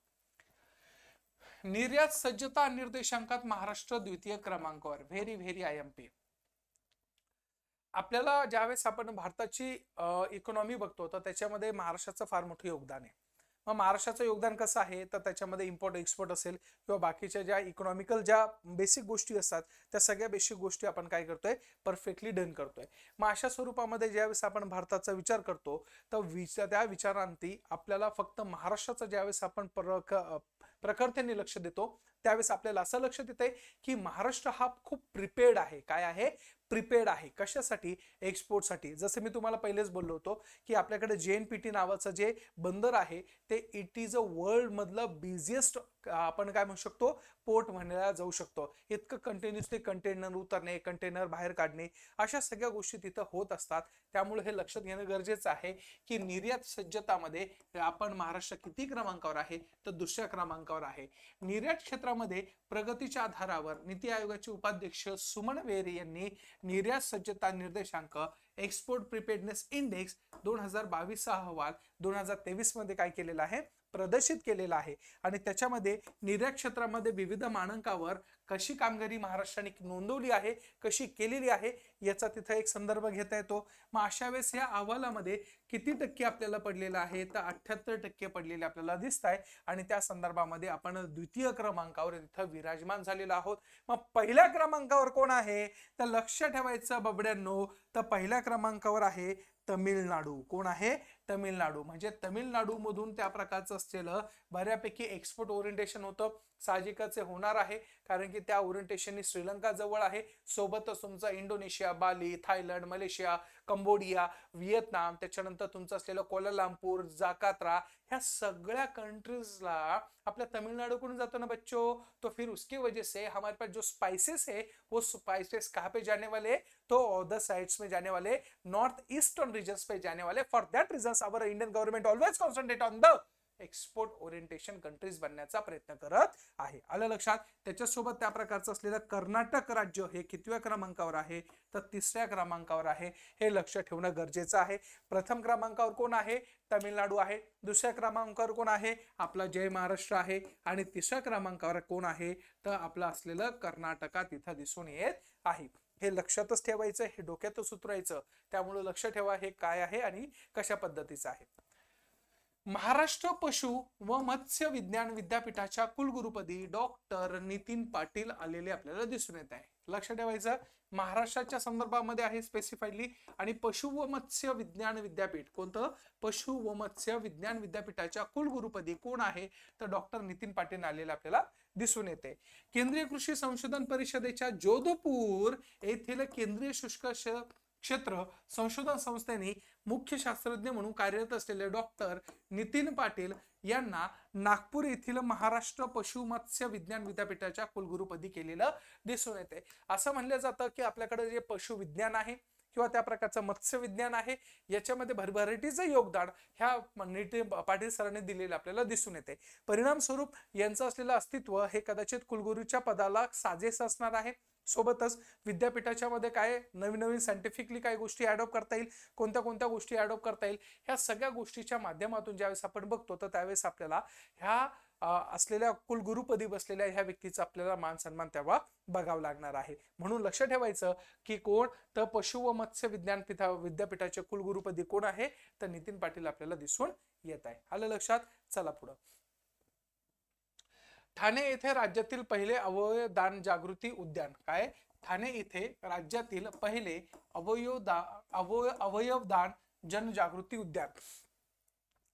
निर्यात सज्जता निर्देशांकात महाराष्ट्र द्वितीय क्रमांकावर. Very very IMP. आपल्याला ज्यावेळेस आपण भारताची इकॉनॉमी बघतो तर त्याच्यामध्ये महाराष्ट्राचं फार मोठं योगदान आहे. मग महाराष्ट्राचं योगदान कसं आहे, तर त्याच्यामध्ये इम्पोर्ट एक्सपोर्ट असेल किंवा बाकीच्या ज्या इकॉनॉमिकल ज्या बेसिक गोष्टी असतात त्या सगळ्या बेसिक गोष्टी आपण काय करतोय, परफेक्टली डन करतोय. मग अशा स्वरूपामध्ये ज्यावेळेस आपण भारताचा विचार करतो तर त्या विचारांती आपल्याला फक्त महाराष्ट्राचा ज्यावेळेस आपण प्रखरतेने लक्ष देतो त्यावेळेस आपल्याला असं लक्षात येतंय की महाराष्ट्र हा खूप प्रिपेअर्ड आहे. काय आहे? प्रिपेअर्ड आहे. कशासाठी? एक्सपोर्टसाठी. जसं मी तुम्हाला पहिलेच बोललो होतो की आपल्याकडे JNPT नावाचं जे बंदर आहे ते इट इज अ वर्ल्ड मधलं बिझिएस्ट आपण काय म्हणू शकतो पोर्ट म्हणायला जाऊ शकतो. इतकं कंटिन्युअसली कंटेनर उतरणे, कंटेनर बाहेर काढणे, अशा सगळ्या गोष्टी तिथं होत असतात. त्यामुळे हे लक्षात घेणं गरजेचं आहे की निर्यात सज्जतामध्ये आपण महाराष्ट्र किती क्रमांकावर आहे? तर दुसऱ्या क्रमांकावर आहे. निर्यात क्षेत्रामध्ये प्रगतीच्या आधारावर नीती आयोगाचे उपाध्यक्ष सुमन वेरे यांनी निर्यात सज्जता निर्देशांक एक्सपोर्ट प्रिपेअर्डनेस इंडेक्स 2022 अहवाल 2023 मध्ये काय केलेला आहे? प्रदर्शित केलेला आहे. आणि त्याच्यामध्ये निर्यात क्षेत्रामध्ये विविध मानकांवर कशी कामगिरी महाराष्ट्राने नोंदवली आहे, कशी केलेली आहे याचा तिथे एक संदर्भ घेता येतो. मग अशा वेळेस या अहवालामध्ये किती टक्के आपल्याला पडलेला आहे? तर 78% पडलेले आपल्याला दिसत आहे. आणि त्या संदर्भामध्ये आपण द्वितीय क्रमांकावर तिथं विराजमान झालेलो आहोत. मग पहिल्या क्रमांकावर कोण आहे? तर लक्ष ठेवायचं बबड्यांनो, तर पहिल्या क्रमांकावर आहे तमिळनाडू. कोण आहे? तमिळनाडू. म्हणजे तमिळनाडू मधून त्या प्रकारचं असलेलं बऱ्यापैकी एक्सपोर्ट ओरिएंटेशन होतं. साहजिकच होणार आहे कारण की त्या ओरिएंटेशननी श्रीलंका जवळ आहे, सोबतच तुमचा इंडोनेशिया, बाली, थायलंड, मलेशिया, कंबोडिया, व्हिएतनाम, त्याच्यानंतर तुमचं असलेलं कोलालंपूर, जाकार्ता, ह्या सगळ्या कंट्रीजला आपल्या तमिळनाडूकडून जातो ना बच्चों. तो फिर उसकी वजह से हमारे पास जो स्पाइसेस है वो स्पाइसेस कहाँ पे जाने वाले? तो अदर साइड्स में जाने वाले, नॉर्थ ईस्टर्न रीजन्स पे जाने वाले. For that reasons our Indian government always concentrate on the export orientation countries बनण्याचा प्रयत्न करत आहे. आलं लक्षात? त्याच्यासोबत त्या प्रकारचं असलेलं कर्नाटक राज्य हे कितव्या क्रमांकावर आहे? तर तिसऱ्या क्रमांकावर आहे. हे लक्ष ठेवणं गरजेचं आहे. प्रथम क्रमांकावर कोण आहे? तमिळनाडू आहे. दुसऱ्या क्रमांकावर कोण आहे? आपला जय महाराष्ट्र आहे. आणि तिसऱ्या क्रमांकावर कोण आहे? तर आपलं असलेलं कर्नाटक तिथं दिसून येत आहे. हे लक्षातच ठेवायचं, हे डोक्यातच उतरायचं. त्यामुळे लक्ष ठेवा हे काय आहे आणि कशा पद्धतीचं आहे. महाराष्ट्र पशु व मत्स्य विज्ञान विद्यापीठाच्या कुलगुरुपदी डॉक्टर नितीन पाटील आलेले आपल्याला दिसून येत आहे. लक्ष ठेवायचं, महाराष्ट्राच्या संदर्भामध्ये आहे स्पेसिफाईडली. आणि पशु व मत्स्य विज्ञान विद्यापीठ, कोणतं? पशु व मत्स्य विज्ञान विद्यापीठाच्या कुलगुरुपदी कोण आहे? तर डॉक्टर नितीन पाटील आलेले आपल्याला दिसून येते. केंद्रीय कृषी संशोधन परिषदेच्या जोधपूर येथील केंद्रीय शुष्क क्षेत्र संशोधन संस्थेने मुख्य शास्त्रज्ञ म्हणून कार्यरत असलेले डॉक्टर नितीन पाटील यांना नागपूर येथील महाराष्ट्र पशु मत्स्य विज्ञान विद्यापीठाच्या कुलगुरुपदी केलेलं दिसून येते. असं म्हणलं जातं की आपल्याकडे जे पशु विज्ञान आहे किंवा त्या प्रकारचं मत्स्य विज्ञान आहे याच्यामध्ये भरभराटीचं योगदान ह्या नितीन पाटील सरांनी दिलेलं आपल्याला दिसून येते. परिणाम स्वरूप यांचं असलेलं अस्तित्व हे कदाचित कुलगुरूच्या पदाला साजेस असणार आहे. सोबतच विद्यापीठाच्या मध्ये काय नवीन नवीन सायंटिफिकली काय गोष्टी ॲडॉप्ट करता येईल, कोणत्या कोणत्या गोष्टी ॲडॉप्ट करता येईल, ह्या सगळ्या गोष्टीच्या माध्यमातून ज्यावेळेस आपण बघतो तर त्यावेळेस आपल्याला ह्या असलेल्या कुलगुरुपदी बसलेल्या ह्या व्यक्तीचा आपल्याला मान सन्मान तेव्हा बघावं लागणार आहे. म्हणून लक्ष ठेवायचं की कोण? तर पशु व मत्स्य विज्ञान विद्यापीठाचे कुलगुरुपदी कोण आहे? तर नितीन पाटील आपल्याला दिसून येत आहे. आलं लक्षात? चला पुढं. ठाणे येथे राज्यातील पहिले अवयवदान जागृती उद्यान. काय? ठाणे येथे राज्यातील पहिले अवयवदान जनजागृती उद्यान.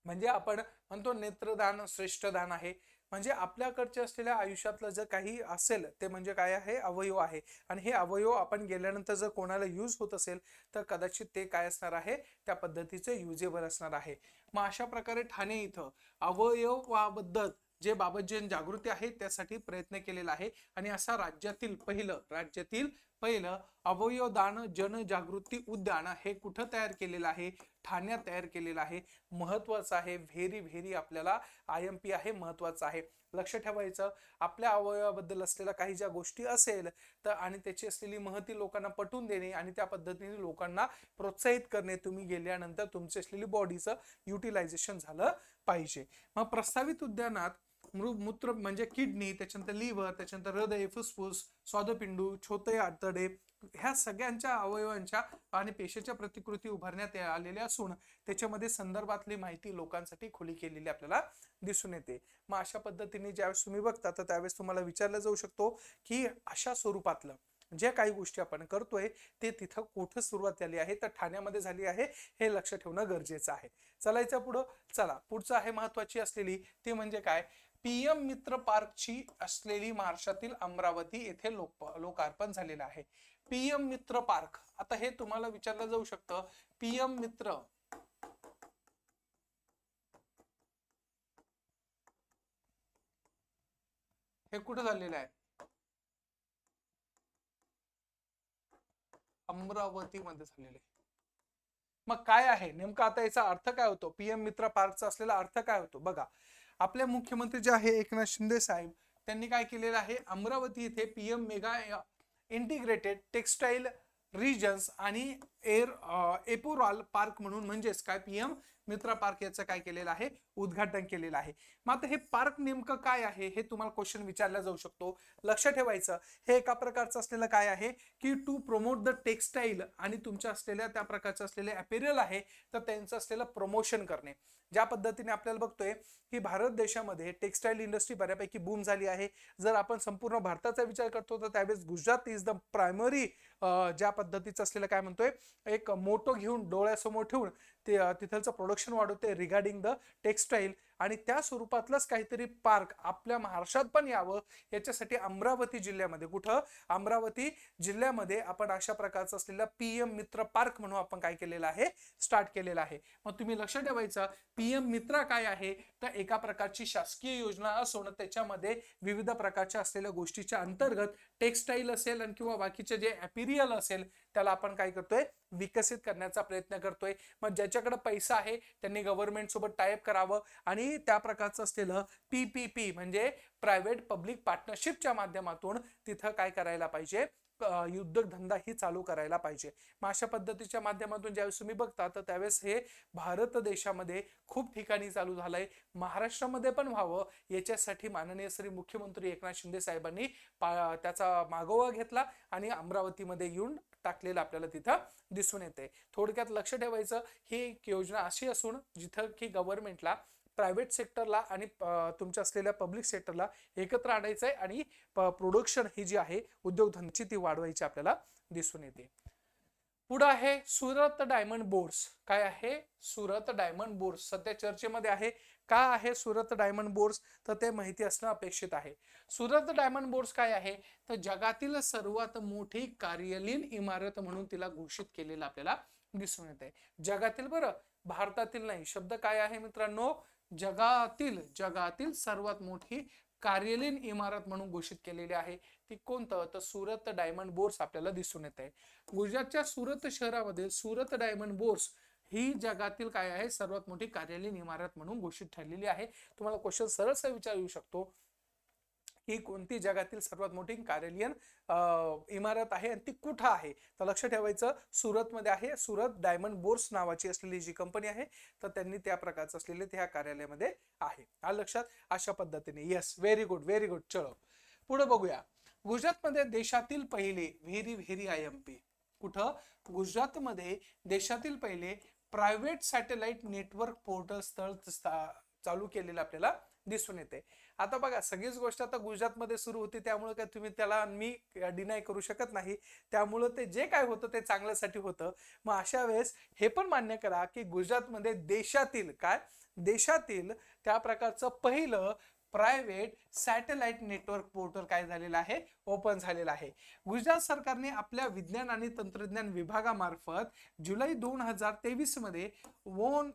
म्हणजे आपण म्हणतो नेत्रदान श्रेष्ठ दान आहे. म्हणजे आपल्याकडचे असलेल्या आयुष्यातलं जर काही असेल ते म्हणजे काय आहे? अवयव आहे. आणि हे अवयव आपण गेल्यानंतर जर कोणाला यूज होत असेल तर कदाचित ते काय असणार आहे? त्या पद्धतीचे युजेबल असणार आहे. मग अशा प्रकारे ठाणे इथं अवयवाबद्दल जे बाबत जागृती आहे त्यासाठी प्रयत्न केलेला आहे. आणि असा राज्यातील पहिलं अवयवदान जनजागृती उद्यान हे कुठं तयार केलेलं आहे? ठाण्यात तयार केलेलं आहे. महत्वाचं आहे, व्हेरी व्हेरी आपल्याला IMP आहे, महत्वाचं आहे. लक्ष ठेवायचं, आपल्या अवयवाबद्दल असलेल्या काही ज्या गोष्टी असेल तर आणि त्याची असलेली महती लोकांना पटवून देणे आणि त्या पद्धतीने लोकांना प्रोत्साहित करणे. तुम्ही गेल्यानंतर तुमची असलेली बॉडीचं युटिलायझेशन झालं पाहिजे. मग प्रस्तावित उद्यानात मूत्र म्हणजे किडनी, त्याच्यानंतर लिव्हर, त्याच्यानंतर हृदय, फुफ्फुस, स्वादुपिंडू, छोटे आतडे ह्या सगळ्यांच्या अवयवांच्या आणि पेशीच्या प्रतिकृती उभारण्यात आलेल्या असून त्याच्यामध्ये संदर्भातली माहिती लोकांसाठी खुली केलेली आपल्याला दिसून येते. मग अशा पद्धतीने ज्यावेळेस तुम्ही बघता तर त्यावेळेस तुम्हाला विचारलं जाऊ शकतो की अशा स्वरूपातलं जे काही गोष्टी आपण करतोय ते तिथं कुठं सुरुवात झाली आहे? तर ठाण्यामध्ये झाली आहे. हे लक्ष ठेवणं गरजेचं आहे. चलायचं पुढं. चला पुढचं आहे महत्वाची असलेली ती म्हणजे काय? PM मित्र पार्कची असलेली महाराष्ट्रातील अमरावती येथे लोकार्पण झालेलं आहे. PM मित्र पार्क, आता हे तुम्हाला विचारलं जाऊ शकतं, PM मित्र हे कुठं झालेलं आहे? अमरावती मध्ये झालेले. मग काय आहे नेमका आता याचा अर्थ काय होतो? PM मित्र पार्कचा असलेला अर्थ काय होतो बघा. आपले मुख्यमंत्री जे आहे एकनाथ शिंदे साहेब, त्यांनी काय केलेलं आहे, अमरावती येथे PM mega integrated textile regions आणि एपोरॉल पार्क म्हणून, म्हणजेच काय, PM मित्र पार्क याचं काय केलेलं आहे, उद्घाटन केलेलं आहे. मग आता हे पार्क नेमकं काय आहे हे तुम्हाला क्वेश्चन विचारला जाऊ शकतो. लक्ष ठेवायचं, हे एका प्रकारचं असलेलं काय आहे की टू प्रमोट द टेक्सटाईल, आणि तुमच्या असलेल्या त्या प्रकारचं असलेले अपॅरल आहे तर त्यांचं असलेलं प्रमोशन करणे. ज्या पद्धतीने आपल्याला बघतोय की भारत देशामध्ये टेक्सटाईल इंडस्ट्री बऱ्यापैकी बूम झाली आहे. जर आपण संपूर्ण भारताचा विचार करतो तर त्यावेळेस गुजरात इज द प्रायमरी, ज्या पद्धतीचं असलेलं काय म्हणतोय, एक मोटो घेऊन डोळ्यासमोर ठेवून ते तिथलचं प्रोडक्शन वाढवते रिगार्डिंग द टेक्सटाईल, आणि त्या स्वरूपातलंच काहीतरी पार्क आपल्या महाराष्ट्रात पण यावं याच्यासाठी अमरावती जिल्ह्यामध्ये, कुठं, अमरावती जिल्ह्यामध्ये आपण अशा प्रकारचं असलेला PM मित्र पार्क म्हणून आपण काय केलेलं आहे, स्टार्ट केलेलं आहे. मग तुम्ही लक्ष ठेवायचं, PM मित्र काय आहे तर एका प्रकारची शासकीय योजना असून त्याच्यामध्ये विविध प्रकारच्या असलेल्या गोष्टीच्या अंतर्गत टेक्सटाईल असेल आणि किंवा बाकीचे जे अपॅरियल असेल त्याला आपण काय करतोय, विकसित करण्याचा प्रयत्न करतोय. मग ज्याच्याकडे पैसा आहे त्यांनी गव्हर्नमेंट सोबत टायअप करावं आणि त्या प्रकारचं असलेलं PPP म्हणजे प्रायव्हेट पब्लिक पार्टनरशिपच्या माध्यमातून तिथं काय करायला पाहिजे, उद्योगधंदा ही चालू करायला पाहिजे. मग अशा पद्धतीच्या माध्यमातून ज्यावेळेस तुम्ही बघता तर त्यावेळेस हे भारत देशामध्ये खूप ठिकाणी चालू झालंय, महाराष्ट्रामध्ये पण व्हावं याच्यासाठी माननीय श्री मुख्यमंत्री एकनाथ शिंदे साहेबांनी त्याचा मागोवा घेतला आणि अमरावतीमध्ये येऊन टाकलेलं आपल्याला तिथं दिसून येते. थोडक्यात लक्ष ठेवायचं, ही योजना अशी असून जिथं की गव्हर्नमेंटला प्रायव्हेट सेक्टरला आणि तुमच्या असलेल्या पब्लिक सेक्टरला एकत्र आणायचं आहे आणि प्रोडक्शन ही जी आहे उद्योगधंद्याची ती वाढवायची आपल्याला दिसून येते. पुढे आहे सुरत डायमंड बोर्स. काय आहे? सुरत डायमंड बोर्स सध्या चर्चेमध्ये आहे. का आहे सुरत डायमंड बोर्स तर ते माहिती असणं अपेक्षित आहे. सुरत डायमंड बोर्स काय आहे तर जगातील सर्वात मोठी कार्यालयीन इमारत म्हणून तिला घोषित केलेलं आपल्याला दिसून येते. जगातील, बरं, भारतातील नाही. शब्द काय आहे मित्रांनो, जगातील सर्वात मोठी कार्यालयीन इमारत म्हणून घोषित केलेली आहे. ती कोणतं तर सुरत डायमंड बोर्स आपल्याला दिसून येत आहे. गुजरातच्या सुरत शहरामध्ये सुरत डायमंड बोर्स ही जगातील काय आहे सर्वात मोठी कार्यालयीन इमारत म्हणून घोषित ठरलेली आहे. तुम्हाला क्वेश्चन सरळ विचारू शकतो ही कोणती जगातील सर्वात मोठी कार्यालयीन इमारत आहे आणि ती कुठं आहे तर लक्ष ठेवायचं सुरतमध्ये आहे. सुरत डायमंड बोर्स नावाची असलेली जी कंपनी आहे तर त्यांनी त्या प्रकारचं असलेले त्या कार्यालयामध्ये आहे. आलं लक्षात? अशा पद्धतीने. Yes, very good, very good. चलो पुढे बघूया. गुजरातमध्ये देशातील पहिले व्हेरी IMP कुठं? गुजरातमध्ये देशातील पहिले प्रायव्हेट सॅटेलाइट नेटवर्क पोर्टल स्थळ चालू केलेलं आपल्याला दिसून येते. आता बघा, सगळीच गोष्ट आता गुजरातमध्ये सुरू होती त्यामुळे काय तुम्ही त्याला मी डिनाय करू शकत नाही. त्यामुळे ते जे काय होतं ते चांगल्यासाठी होतं. मग अशा वेळेस हे पण मान्य करा की गुजरातमध्ये देशातील त्या प्रकारचं पहिलं प्रायव्हेट सॅटेलाइट नेटवर्क पोर्टल काय झालेलं आहे, ओपन झालेलं आहे. गुजरात सरकारने आपल्या विज्ञान आणि तंत्रज्ञान विभागामार्फत जुलै 2023 मध्ये one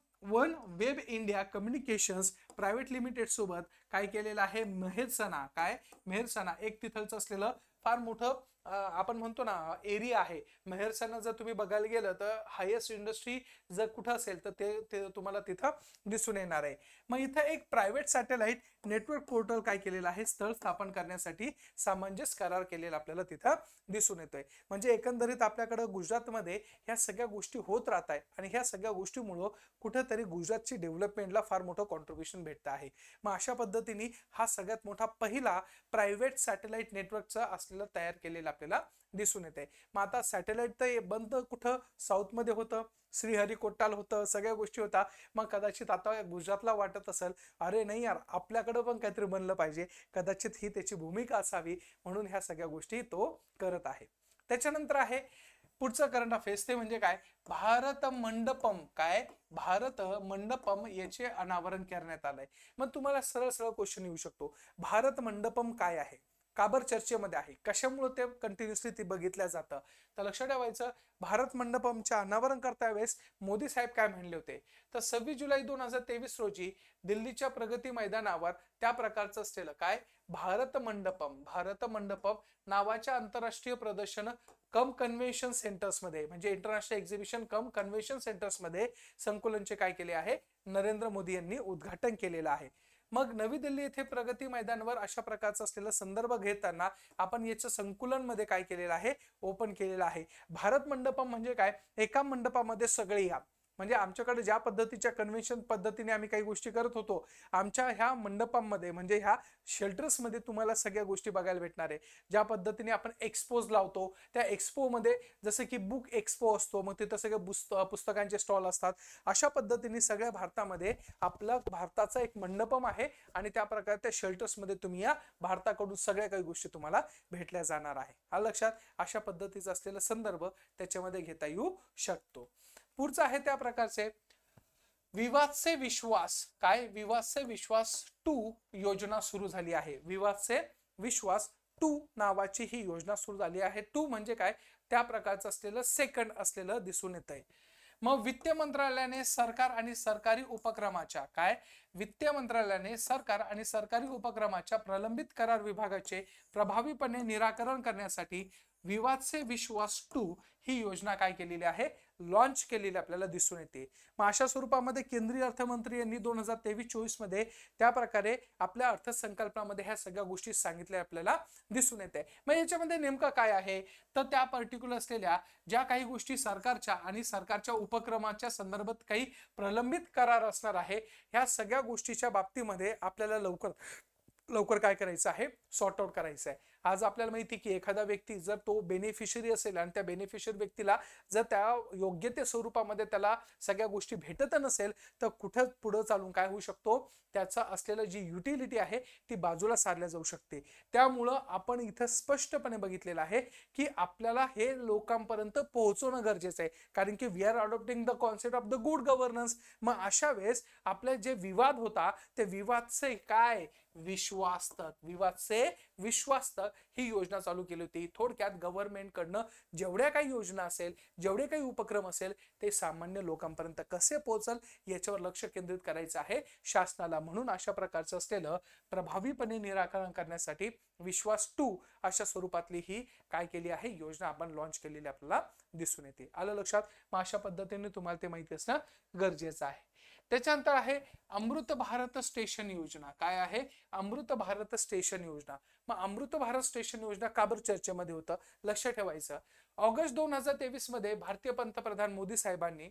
web India communications private limited सोबत काय केलेलं आहे, मेहरसना एक तिथलचं असलेलं फार मोठं आपण म्हणतो ना एरिया आहे. मेहरसना जर तुम्ही बघायला गेलं तर हायेस्ट इंडस्ट्री जर कुठं असेल तर ते तुम्हाला तिथं दिसून येणार आहे. मग इथं एक प्रायव्हेट सॅटेलाइट नेटवर्क पोर्टल काय केलेलं आहे, स्थळ स्थापन करण्यासाठी सामंजस्य करार केलेला आपल्याला तिथं दिसून येतोय. म्हणजे एकंदरीत आपल्याकडे गुजरातमध्ये ह्या सगळ्या गोष्टी होत राहत आहेत आणि ह्या सगळ्या गोष्टीमुळे कुठेतरी गुजरातची डेव्हलपमेंटला फार मोठं कॉन्ट्रीब्युशन भेटत आहे. मग अशा पद्धतीने हा सगळ्यात मोठा पहिला प्रायव्हेट सॅटेलाइट नेटवर्कचा असलेला तयार केलेला आपल्याला दिसून येते. मग आता सॅटेलाइट तर बंद कुठं साऊथ मध्ये होतं, श्रीहरिकोटाल होतं, सगळ्या गोष्टी होता. मग कदाचित आता गुजरातला वाटत असेल अरे नाही यार आपल्याकडे पण काहीतरी बनलं पाहिजे, कदाचित ही त्याची भूमिका असावी म्हणून ह्या सगळ्या गोष्टी तो करत आहे. त्याच्यानंतर आहे पुढचं करंट अफेअर्स ते म्हणजे काय, भारत मंडपम, काय भारत मंडपम याचे अनावरण करण्यात आलंय. मग तुम्हाला सरळ सरळ क्वेश्चन येऊ शकतो, भारत मंडपम काय आहे, का बरं चर्चेमध्ये आहे, कशामुळे ते कंटिन्युअसली ते बघितलं जातं. तर लक्षात ठेवायचं, भारत मंडपमच्या अनावरण करता वेळेस मोदी साहेब काय म्हणले होते, तर 26 जुलै 2023 रोजी दिल्लीच्या प्रगती मैदानावर त्या प्रकारचं असलेलं काय, भारत मंडपम नावाच्या आंतरराष्ट्रीय प्रदर्शन कम कन्व्हेन्शन सेंटर्स मध्ये, म्हणजे इंटरनॅशनल एक्झिबिशन कम कन्व्हेन्शन सेंटर्स मध्ये संकुलनचे काय केले आहे, नरेंद्र मोदी यांनी उद्घाटन केलेलं आहे. मग नवी दिल्ली येथे प्रगती मैदानावर अशा प्रकारचा असलेला संदर्भ घेताना आपण याचं संकुलन मध्ये काय केलेलं आहे, ओपन केलेलं आहे. भारत मंडपम म्हणजे काय, एका मंडपामध्ये सगळे या, म्हणजे आमच्याकडे ज्या पद्धतीच्या कन्व्हेन्शन पद्धतीने आम्ही काही गोष्टी करत होतो, आमच्या ह्या मंडपांमध्ये म्हणजे ह्या शेल्टर्स मध्ये तुम्हाला सगळ्या गोष्टी बघायला भेटणार आहे. ज्या पद्धतीने आपण एक्सपोज लावतो, त्या एक्सपो मध्ये जसं की बुक एक्सपो असतो, मग तिथं सगळे पुस्तकांचे स्टॉल असतात, अशा पद्धतीने सगळ्या भारतामध्ये आपला भारताचा एक मंडपम आहे आणि त्या प्रकारे त्या शेल्टर्स मध्ये तुम्ही या भारताकडून सगळ्या काही गोष्टी तुम्हाला भेटल्या जाणार आहे. हा लक्षात, अशा पद्धतीचा असलेला संदर्भ त्याच्यामध्ये घेता येऊ शकतो. पुढचं आहे त्या प्रकारचे विवाद से विश्वास, काय विवाद से विश्वास 2 योजना सुरू झाली आहे. विवाद से विश्वास 2 नावाची ही योजना सुरू झाली आहे. 2 म्हणजे काय, त्या प्रकारचं असलेलं सेकंड असलेलं दिसून येत आहे. मग वित्त मंत्रालयाने सरकार आणि सरकारी उपक्रमाच्या, काय वित्त मंत्रालयाने सरकार आणि सरकारी उपक्रमाच्या प्रलंबित करार विभागाचे प्रभावीपणे निराकरण करण्यासाठी विवाद से विश्वास 2 ही योजना काय केलेली आहे, लॉन्च केलेली आपल्याला दिसून येते. मग अशा स्वरूपामध्ये केंद्रीय अर्थमंत्री यांनी 2023-24 मध्ये त्या प्रकारे आपल्या अर्थसंकल्पामध्ये ह्या सगळ्या गोष्टी सांगितल्या आपल्याला दिसून येते. मग याच्यामध्ये नेमकं काय आहे, तर त्या पर्टिक्युलर असलेल्या ज्या काही गोष्टी सरकारच्या आणि सरकारच्या उपक्रमाच्या संदर्भात काही प्रलंबित करार असणार आहे, ह्या सगळ्या गोष्टीच्या बाबतीमध्ये आपल्याला लवकर काय करायचं आहे, सॉर्ट आउट करायचं आहे. आज आपल्याला माहिती की एखादा व्यक्ती जर तो बेनिफिशरी असेल आणि त्या बेनिफिशरी व्यक्तीला जर त्या योग्य ते स्वरूपामध्ये त्याला सगळ्या गोष्टी भेटत नसेल, तर कुठं पुढे चालून काय होऊ शकतो, त्याचा असलेलं जी युटिलिटी आहे ती बाजूला सारल्या जाऊ शकते. त्यामुळं आपण इथं स्पष्टपणे बघितलेलं आहे की आपल्याला हे लोकांपर्यंत पोहोचवणं गरजेचं आहे, कारण की we are adopting the concept of the good governance. मग अशा वेळेस आपले जे विवाद होता ते विवादचे काय, विश्वास तक, विवाद से विश्वास तक ही योजना चालू केली होती. थोडक्यात गव्हर्नमेंट कडनं जेवढ्या काही योजना असेल, जेवढे काही उपक्रम असेल, ते सामान्य लोकांपर्यंत कसे पोहोचल याच्यावर लक्ष केंद्रित करायचं आहे शासनाला. म्हणून अशा प्रकारचं असलेलं प्रभावीपणे निराकरण करण्यासाठी विश्वास 2 अशा स्वरूपातली ही काय केली आहे, योजना आपण लॉन्च केलेली आपल्याला दिसून येते. आलं लक्षात. मग अशा पद्धतीने तुम्हाला ते माहिती असणं गरजेचं आहे. त्याच्यानंतर आहे अमृत भारत स्टेशन योजना. काय आहे, अमृत भारत स्टेशन योजना. मग अमृत भारत स्टेशन योजना का बरं चर्चेमध्ये होतं, लक्ष ठेवायचं. ऑगस्ट 2023 मध्ये भारतीय पंतप्रधान मोदी साहेबांनी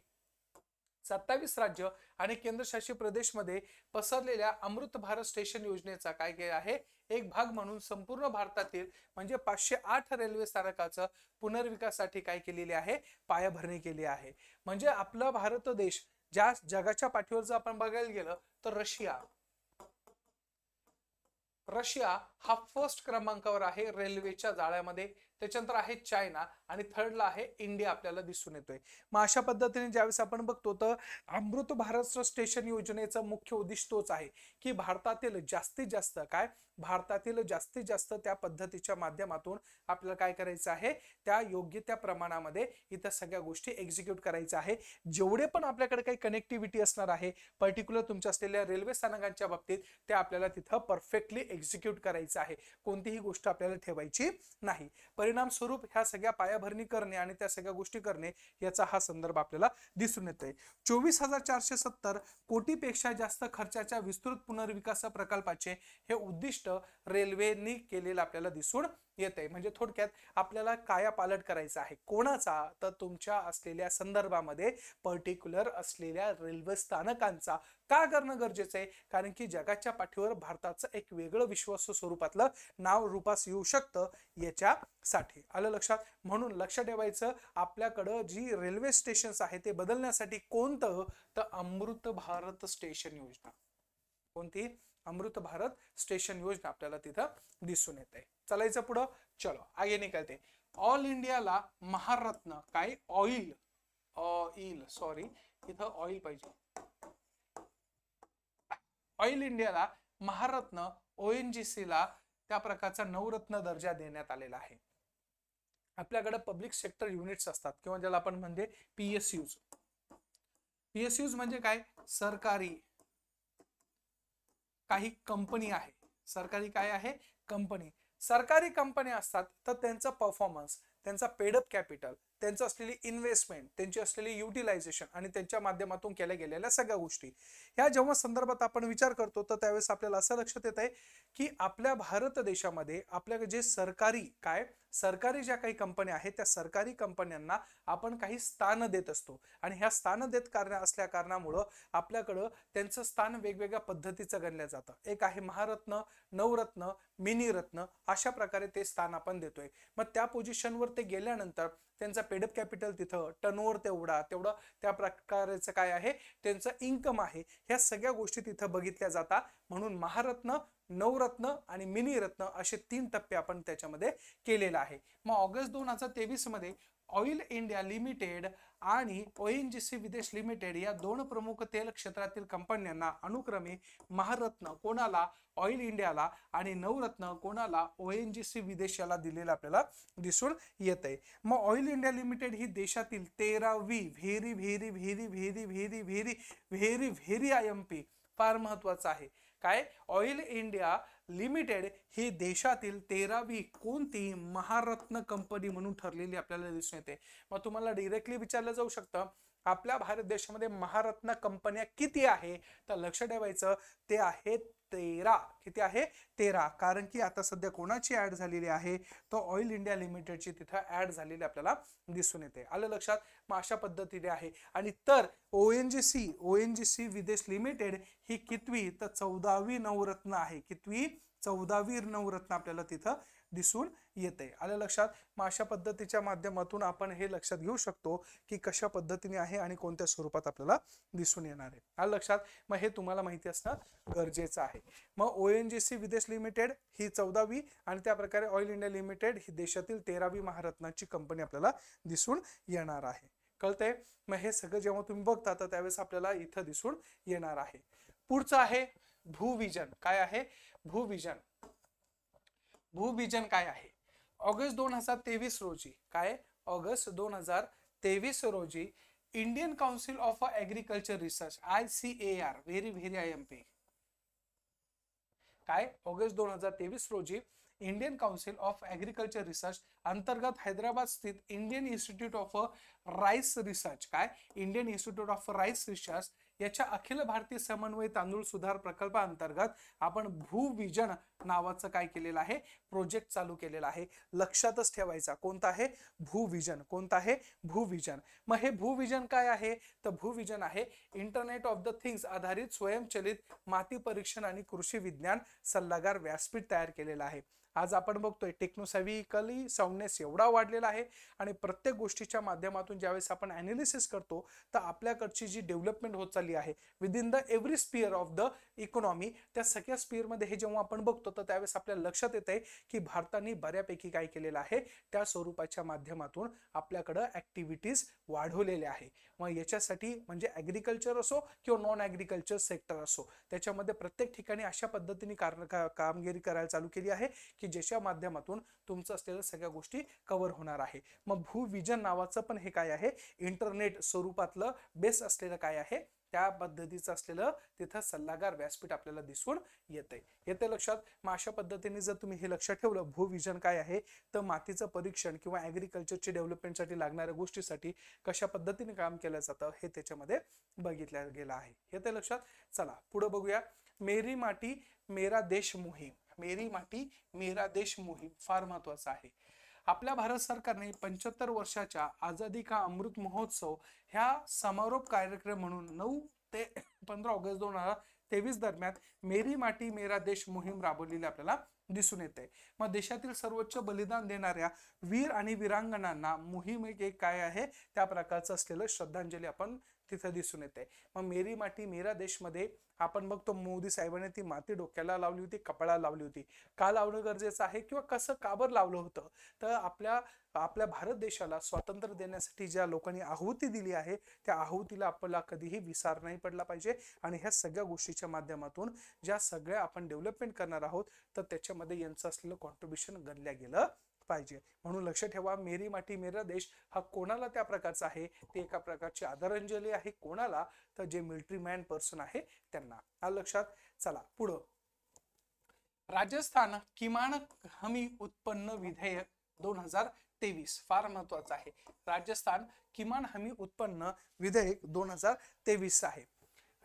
27 राज्य आणि केंद्रशासित प्रदेशमध्ये पसरलेल्या अमृत भारत स्टेशन योजनेचा काय केला आहे, एक भाग म्हणून संपूर्ण भारतातील म्हणजे 508 रेल्वे स्थानकाचं पुनर्विकासासाठी काय केलेली आहे, पायाभरणी केली आहे. म्हणजे आपला भारत देश ज्या जगाच्या पाठीवर जर आपण बघायला गेलं तर रशिया हा फर्स्ट क्रमांकावर आहे रेल्वेच्या जाळ्यामध्ये. त्याच्यानंतर आहे चायना आणि थर्डला आहे इंडिया आपल्याला दिसून येतोय. मग अशा पद्धतीने ज्यावेळेस आपण बघतो तर अमृत भारत स्टेशन योजनेचा मुख्य उद्दिष्ट तोच आहे की भारतातील जास्तीत जास्त त्या पद्धतीच्या माध्यमातून आपल्याला काय करायचं आहे, त्या योग्य त्या प्रमाणामध्ये इथं सगळ्या गोष्टी एक्झिक्यूट करायचं आहे. जेवढे पण आपल्याकडे काही कनेक्टिव्हिटी असणार आहे पर्टिक्युलर तुमच्या असलेल्या रेल्वे स्थानकांच्या बाबतीत, ते आपल्याला तिथं परफेक्टली एक्झिक्यूट करायचं आहे. कोणतीही गोष्ट आपल्याला ठेवायची नाही. परिणाम स्वरूप ह्या सगळ्या पायाभरणी करणे आणि त्या सगळ्या गोष्टी करणे याचा हा संदर्भ आपल्याला दिसून येतोय. 24,470 कोटीपेक्षा जास्त खर्चाच्या विस्तृत पुनर्विकास प्रकल्पाचे हे उद्दिष्ट रेल्वेनी केलेलं आपल्याला दिसून येते. म्हणजे थोडक्यात आपल्याला कायापालट करायचा आहे. कोणाचा, तर तुमच्या असलेल्या संदर्भामध्ये पर्टिक्युलर असलेल्या रेल्वे स्थानकांचा. का करणं गरजेचं आहे, कारण की जगाच्या पाठीवर भारताचं एक वेगळं विश्वासू स्वरूपातलं नाव रूपास येऊ शकतं याच्यासाठी. आलं लक्षात. म्हणून लक्ष ठेवायचं, आपल्याकडं जी रेल्वे स्टेशन्स आहे ते बदलण्यासाठी कोणतं, तर अमृत भारत स्टेशन योजना. कोणती, अमृत भारत स्टेशन योजना आपल्याला तिथं दिसून येते. चलायचं पुढं, चलो आगे निकलते. ऑल इंडियाला महारत्न काय ऑइल सॉरी इथं ऑइल पाहिजे, ऑइल इंडियाला महारत्न ONGC ला त्या प्रकारचा नवरत्न दर्जा देण्यात आलेला आहे. आपल्याकडे पब्लिक सेक्टर युनिट्स असतात किंवा ज्याला आपण म्हणते PSUs. PSUs म्हणजे काय, सरकारी काही कंपनी आहे. सरकारी काय आहे, कंपनी. सरकारी कंपन्या असतात तर त्यांचा परफॉर्मन्स, त्यांचा पेडअप कॅपिटल, त्यांचं असलेली इन्व्हेस्टमेंट, त्यांची असलेली युटिलायझेशन आणि त्यांच्या माध्यमातून केल्या गेलेल्या सगळ्या गोष्टी ह्या जेव्हा संदर्भात आपण विचार करतो तर त्यावेळेस आपल्याला असं लक्षात येत आहे की आपल्या भारत देशामध्ये आपल्याकडे जे सरकारी ज्या काही कंपन्या आहेत त्या सरकारी कंपन्यांना आपण काही स्थान देत असतो आणि ह्या स्थान देत असल्या कारणामुळं आपल्याकडं त्यांचं स्थान वेगवेगळ्या पद्धतीचं गणलं जातं. एक आहे महारत्न, नवरत्न, मिनी रत्न, अशा प्रकारे ते स्थान आपण देतोय. मग त्या पोझिशनवर ते गेल्यानंतर त्यांचा पेडअप कॅपिटल तिथं, टर्नओव्हर तेवढं त्या प्रकारचं काय आहे त्यांचं इन्कम आहे, ह्या सगळ्या गोष्टी तिथं बघितल्या जातात. म्हणून महारत्न, नवरत्न आणि मिनी रत्न असे 3 टप्पे आपण त्याच्यामध्ये केलेला आहे. मग ऑगस्ट 2023 मध्ये ऑइल इंडिया लिमिटेड आणि ONGC विदेश लिमिटेड या 2 प्रमुख तेल क्षेत्रातील कंपन्यांना अनुक्रमे महारत्न कोणाला, ऑइल इंडियाला, आणि नवरत्न कोणाला, ONGC विदेश याला दिलेला आपल्याला दिसून येत आहे. मग ऑइल इंडिया लिमिटेड ही देशातील 13वी व्हेरी IMP, फार महत्वाचं आहे काय, ऑइल इंडिया लिमिटेड ही देशातील 13वी कोणती महारत्न कंपनी म्हणून ठरलेली आपल्याला दिसून येते. मग तुम्हाला डायरेक्टली विचारलं जाऊ शकतं आपल्या भारत देशामध्ये महारत्न कंपन्या किती आहे, तर लक्ष ठेवायचं ते आहे 13. किती आहे, 13. कारण की आता सध्या कोणाची ऍड झालेली आहे, तो ऑइल इंडिया लिमिटेडची तिथं ऍड झालेली आपल्याला दिसून येते. आलं लक्षात. मग अशा पद्धतीने आहे. आणि तर ONGC विदेश लिमिटेड ही कितवी, तर 14वी नवरत्न आहे. कितवी, 14वी नवरत्न आपल्याला तिथं दिसून येते. आलं लक्षात. मग अशा पद्धतीच्या माध्यमातून आपण हे लक्षात घेऊ शकतो की कशा पद्धतीने आहे आणि कोणत्या स्वरूपात आपल्याला दिसून येणार आहे. आलं लक्षात. मग हे तुम्हाला माहिती असणं गरजेचं आहे. मग ONGC विदेश लिमिटेड ही 14वी आणि त्या प्रकारे ऑइल इंडिया लिमिटेड ही देशातील 13वी महारत्नाची कंपनी आपल्याला दिसून येणार आहे. कळतंय. मग हे सगळं जेव्हा तुम्ही बघता तर त्यावेळेस आपल्याला इथं दिसून येणार आहे. पुढचं आहे भूविजन. काय आहे, भूविजन. भूविजन काय आहे, ऑगस्ट 2023 रोजी काय, ऑगस्ट 2023 रोजी Indian Council of Agriculture Research ICAR very IMP काय, ऑगस्ट 2023 रोजी Indian Council of Agriculture Research अंतर्गत हैदराबाद स्थित Indian Institute of Rice Research काय, Indian Institute of Rice Research याच्या अखिल भारतीय समन्वय तांदूळ सुधार प्रकल्पाअंतर्गत आपण भूविजन नावाचं काय केलेलं आहे, प्रोजेक्ट चालू केलेला आहे. लक्षातच ठेवायचा कोणता आहे, भूविजन. कोणता आहे, भूविजन. मग हे भूविजन काय आहे, तर भूविजन आहे इंटरनेट ऑफ द थिंग्स आधारित स्वयंचलित माती परीक्षण आणि कृषी विज्ञान सल्लागार व्यासपीठ तयार केलेला आहे. आज आपण बघतोय टेक्नोसॅव्हिकली साऊंडनेस एवढा वाढलेला आहे आणि प्रत्येक गोष्टीच्या माध्यमातून ज्यावेळेस आपण ॲनालिसिस करतो तर आपल्याकडची जी डेव्हलपमेंट होत चालली आहे within the every sphere of the economy, त्या सगळ्या स्पिअरमध्ये हे जेव्हा आपण बघतो तर त्यावेळेस आपल्याला लक्षात येत आहे की भारताने बऱ्यापैकी काय केलेलं आहे, त्या स्वरूपाच्या माध्यमातून आपल्याकडं ऍक्टिव्हिटीज वाढवलेल्या आहे. मग याच्यासाठी म्हणजे ॲग्रिकल्चर असो किंवा नॉन ॲग्रिकल्चर सेक्टर असो त्याच्यामध्ये प्रत्येक ठिकाणी अशा पद्धतीने कामगिरी करायला चालू केली आहे की ज्याच्या माध्यमातून तुमचं असलेल्या सगळ्या गोष्टी कव्हर होणार आहे. मग भूविजन नावाचं पण हे काय आहे, इंटरनेट स्वरूपातलं बेस असलेलं काय आहे, त्या पद्धतीचं असलेलं तिथं सल्लागार व्यासपीठ आपल्याला दिसून येते लक्षात. मग अशा पद्धतीने जर तुम्ही हे लक्षात ठेवलं भूविजन काय आहे, तर मातीचं परीक्षण किंवा ॲग्रिकल्चरची डेव्हलपमेंटसाठी लागणाऱ्या गोष्टीसाठी कशा पद्धतीने काम केलं जातं हे त्याच्यामध्ये बघितलं गेलं आहे. येते लक्षात. चला पुढे बघूया. मेरी माटी मेरा देश मोहीम. मेरी माटी मेरा देश मोहीम फार महत्वाचं आहे. आपल्या भारत सरकारने 75 वर्षाच्या आझादी का अमृत महोत्सव ह्या समारोप कार्यक्रम म्हणून 9 ते 15 ऑगस्ट 2023 दरम्यान मेरी माटी मेरा देश मोहीम राबवलेली आपल्याला दिसून येते. मग देशातील सर्वोच्च बलिदान देणाऱ्या वीर आणि वीरांगणांना मोहीम एक काय आहे त्या प्रकारचं असलेलं श्रद्धांजली आपण तिथं दिसून येते. मग मेरी माती मेरा देश मध्ये आपण बघतो मोदी साहेबांनी ती माती डोक्याला लावली होती, कपाळाला लावली होती. का लावणं गरजेचं आहे किंवा कसं का बरं लावलं होतं? तर आपल्या भारत देशाला स्वातंत्र्य देण्यासाठी ज्या लोकांनी आहुती दिली आहे त्या आहुतीला आपल्याला कधीही विसर नाही पडला पाहिजे. आणि ह्या सगळ्या गोष्टीच्या माध्यमातून ज्या सगळ्या आपण डेव्हलपमेंट करणार आहोत तर त्याच्यामध्ये यांचं असलेलं कॉन्ट्रीब्युशन गणल्या गेलं पाहिजे. म्हणून लक्ष ठेवा, मेरी माती मेरा देश हा कोणाला त्या प्रकारचा आहे, ते एका प्रकारची आदरांजली आहे. कोणाला? तर जे मिलिटरी मॅन पर्सन आहे त्यांना. आलं लक्षात? चला पुढं. राजस्थान किमान हमी उत्पन्न विधेयक 2023 फार महत्वाचं आहे. राजस्थान किमान हमी उत्पन्न विधेयक 2023 आहे.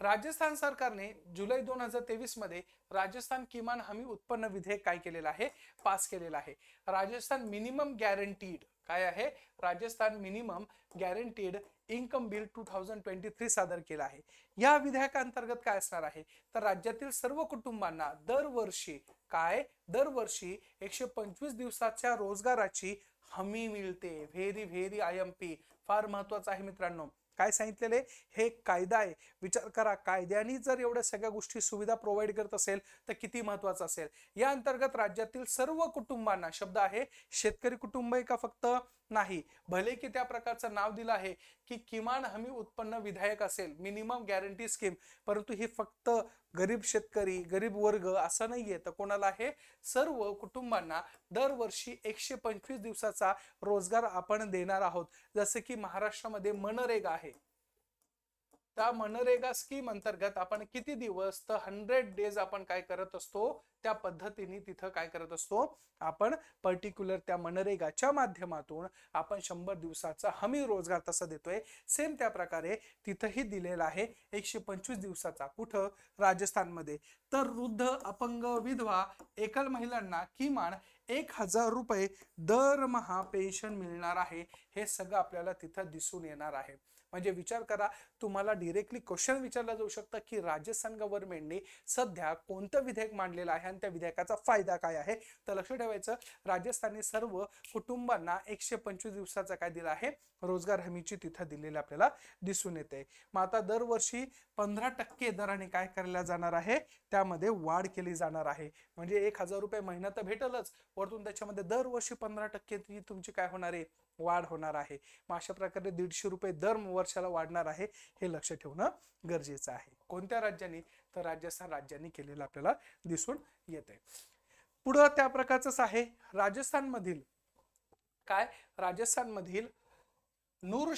राजस्थान सरकारने जुलै 2023 मध्ये राजस्थान किमान हमी उत्पन्न विधेयक काय केलेलं आहे? पास केलेलं आहे. राजस्थान मिनिमम गॅरंटीड काय आहे? Rajasthan minimum guaranteed income bill 2023 सादर केला आहे. या विधेयकांतर्गत काय असणार आहे? तर राज्यातील सर्व कुटुंबांना दरवर्षी 125 दिवसाच्या रोजगाराची हमी मिळते. व्हेरी IMP फार महत्वाचं आहे मित्रांनो. काय सांगितलेले? हे कायदा आहे. विचार करा, कायद्याने जर एवढ्या सगळ्या गोष्टी सुविधा प्रोव्हाइड करत असेल तर किती महत्वाचं असेल. या अंतर्गत राज्यातील सर्व कुटुंबांना, शब्द आहे शेतकरी कुटुंब आहे का फक्त? नाही. भले की त्या प्रकारचं नाव दिलं आहे की किमान हमी उत्पन्न विधेयक असेल, मिनिमम गॅरंटी स्कीम, परंतु हे फक्त गरीब शेतकरी, गरीब वर्ग असं नाहीये. तर कोणाला आहे? सर्व कुटुंबांना दरवर्षी 125 दिवसाचा रोजगार आपण देणार आहोत. जसे की महाराष्ट्रामध्ये मनरेगा आहे, त्या मनरेगा स्कीम अंतर्गत आपण किती दिवस? तर 100 डेज आपण काय करत असतो? त्या पद्धतीने तिथं काय करत असतो आपण? पर्टिक्युलर त्या मनरेगाच्या माध्यमातून आपण 100 दिवसाचा हमी रोजगार तसा देतोय. सेम त्या प्रकारे तिथंही दिलेला आहे 125 दिवसाचा. कुठं? राजस्थानमध्ये. तर वृद्ध, अपंग, विधवा, एकल महिलांना किमान 1000 रुपये दरमहा पेन्शन मिळणार आहे. हे सगळं आपल्याला तिथं दिसून येणार आहे. म्हणजे विचार करा, तुम्हाला डायरेक्टली क्वेश्चन विचारला जाऊ शकता की राजस्थान गव्हर्नमेंटने सध्या कोणतं विधेयक मांडलेलं आहे आणि त्या विधेयकाचा फायदा काय आहे? तर लक्ष ठेवायचं, राजस्थानने सर्व कुटुंबांना 125 दिवसाचा काय दिला आहे? रोजगार हमीची तिथं दिलेली आपल्याला दिसून येते. मग आता दरवर्षी 15% दराने काय करायला जाणार आहे? त्यामध्ये वाढ केली जाणार आहे. म्हणजे 1000 रुपये महिना तर भेटलच, वरतून त्याच्यामध्ये दरवर्षी 15% तुमची काय होणार आहे? वाढ होणार आहे. मग अशा प्रकारे 150 रुपये दर वर्षाला वाढणार आहे. हे लक्ष ठेवणं गरजेचं आहे. कोणत्या राज्यांनी? तर राजस्थान राज्यांनी केलेलं आपल्याला दिसून येते. पुढं त्या प्रकारच आहे राजस्थान मधील काय? राजस्थानमधील नूर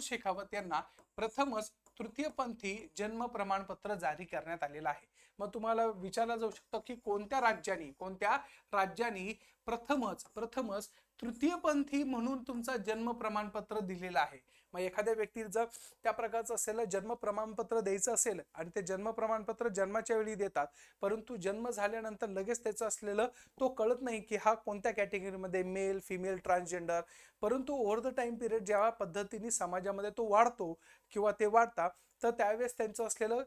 शेखावत यांना प्रथमच तृतीयपंथी जन्म प्रमाणपत्र जारी करण्यात आलेलं आहे. मग तुम्हाला विचारला जाऊ शकतो की कोणत्या राज्यांनी प्रथमच तृतीयपंथी म्हणून तुमचा जन्म प्रमाणपत्र दिलेला आहे. मग एखाद्या व्यक्तीला जर त्या प्रकारचं असेल जन्म प्रमाणपत्र द्यायचं असेल आणि ते जन्म प्रमाणपत्र जन्माच्या वेळी देतात, परंतु जन्म झाल्यानंतर लगेच त्याचं असलेलं तो कळत नाही की हा कोणत्या कॅटेगरीमध्ये, मेल, फिमेल, ट्रान्सजेंडर. परंतु ओव्हर द टाइम पिरियड ज्या पद्धतीने समाजामध्ये तो वाढतो किंवा ते वाढतात, तर त्यावेळेस त्यांचं असलेलं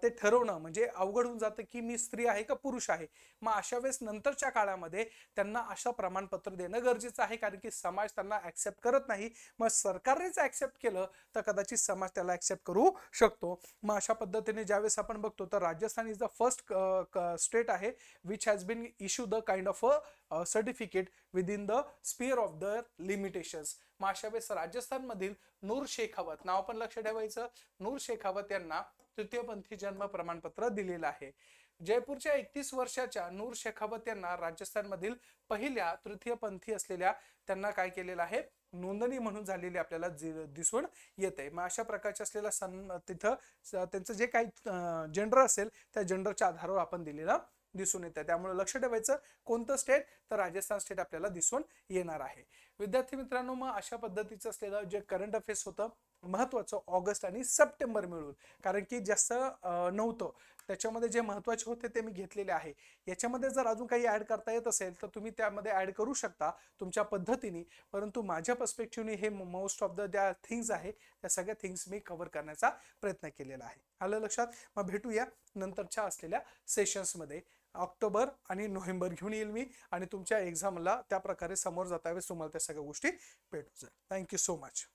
ते ठरवणं म्हणजे अवघड होऊन जातं की मी स्त्री आहे का पुरुष आहे. मग अशा वेळेस नंतरच्या काळामध्ये त्यांना अशा प्रमाणपत्र देणं गरजेचं आहे, कारण की समाज त्यांना ऍक्सेप्ट करत नाही. मग सरकारनेच ऍक्सेप्ट केलं तर कदाचित समाज त्याला ऍक्सेप्ट करू शकतो. मग अशा पद्धतीने ज्यावेळेस आपण बघतो तर Rajasthan is the first state आहे which has been issue the kind of a certificate within the sphere of the limitations. मग अशा वेळेस राजस्थान मधील नूर शेखावत, नाव पण लक्ष ठेवायचं, नूर शेखावत यांना तृतीयपंथी जन्म प्रमाणपत्र दिलेलं आहे. जयपूरच्या 31 वर्षाच्या नूर शेखावत यांना राजस्थान मधील पहिल्या तृतीयपंथी असलेल्या त्यांना काय केलेलं आहे? नोंदणी म्हणून झालेली आपल्याला दिसून येते. मग अशा प्रकारचे असलेला तिथं त्यांचं जे काही जेंडर असेल त्या जेंडरच्या आधारावर आपण दिलेलं दिसून येतं. त्यामुळे लक्ष ठेवायचं कोणतं स्टेट? तर राजस्थान स्टेट आपल्याला दिसून येणार आहे. विद्यार्थी मित्रांनो, मग अशा पद्धतीचं असलेलं जे करंट अफेअर्स होतं महत्वाचं ऑगस्ट आणि सप्टेंबर मिळून, कारण की जास्त नव्हतं त्याच्यामध्ये जे महत्वाचे होते ते मी घेतलेले आहे. याच्यामध्ये जर अजून काही ऍड करता येत असेल तर तुम्ही त्यामध्ये ऍड करू शकता तुमच्या पद्धतीने, परंतु माझ्या पर्स्पेक्टिव्हने हे मोस्ट ऑफ द ज्या थिंग्स आहे त्या सगळ्या थिंग्स मी कव्हर करण्याचा प्रयत्न केलेला आहे. आलं लक्षात? मग भेटूया नंतरच्या असलेल्या सेशन्समध्ये. ऑक्टोबर आणि नोव्हेंबर घेऊन येईल मी आणि तुमच्या एक्झामला त्या प्रकारे समोर जाता वेळेस तुम्हाला त्या सगळ्या गोष्टी भेटू जाईल. Thank you so much.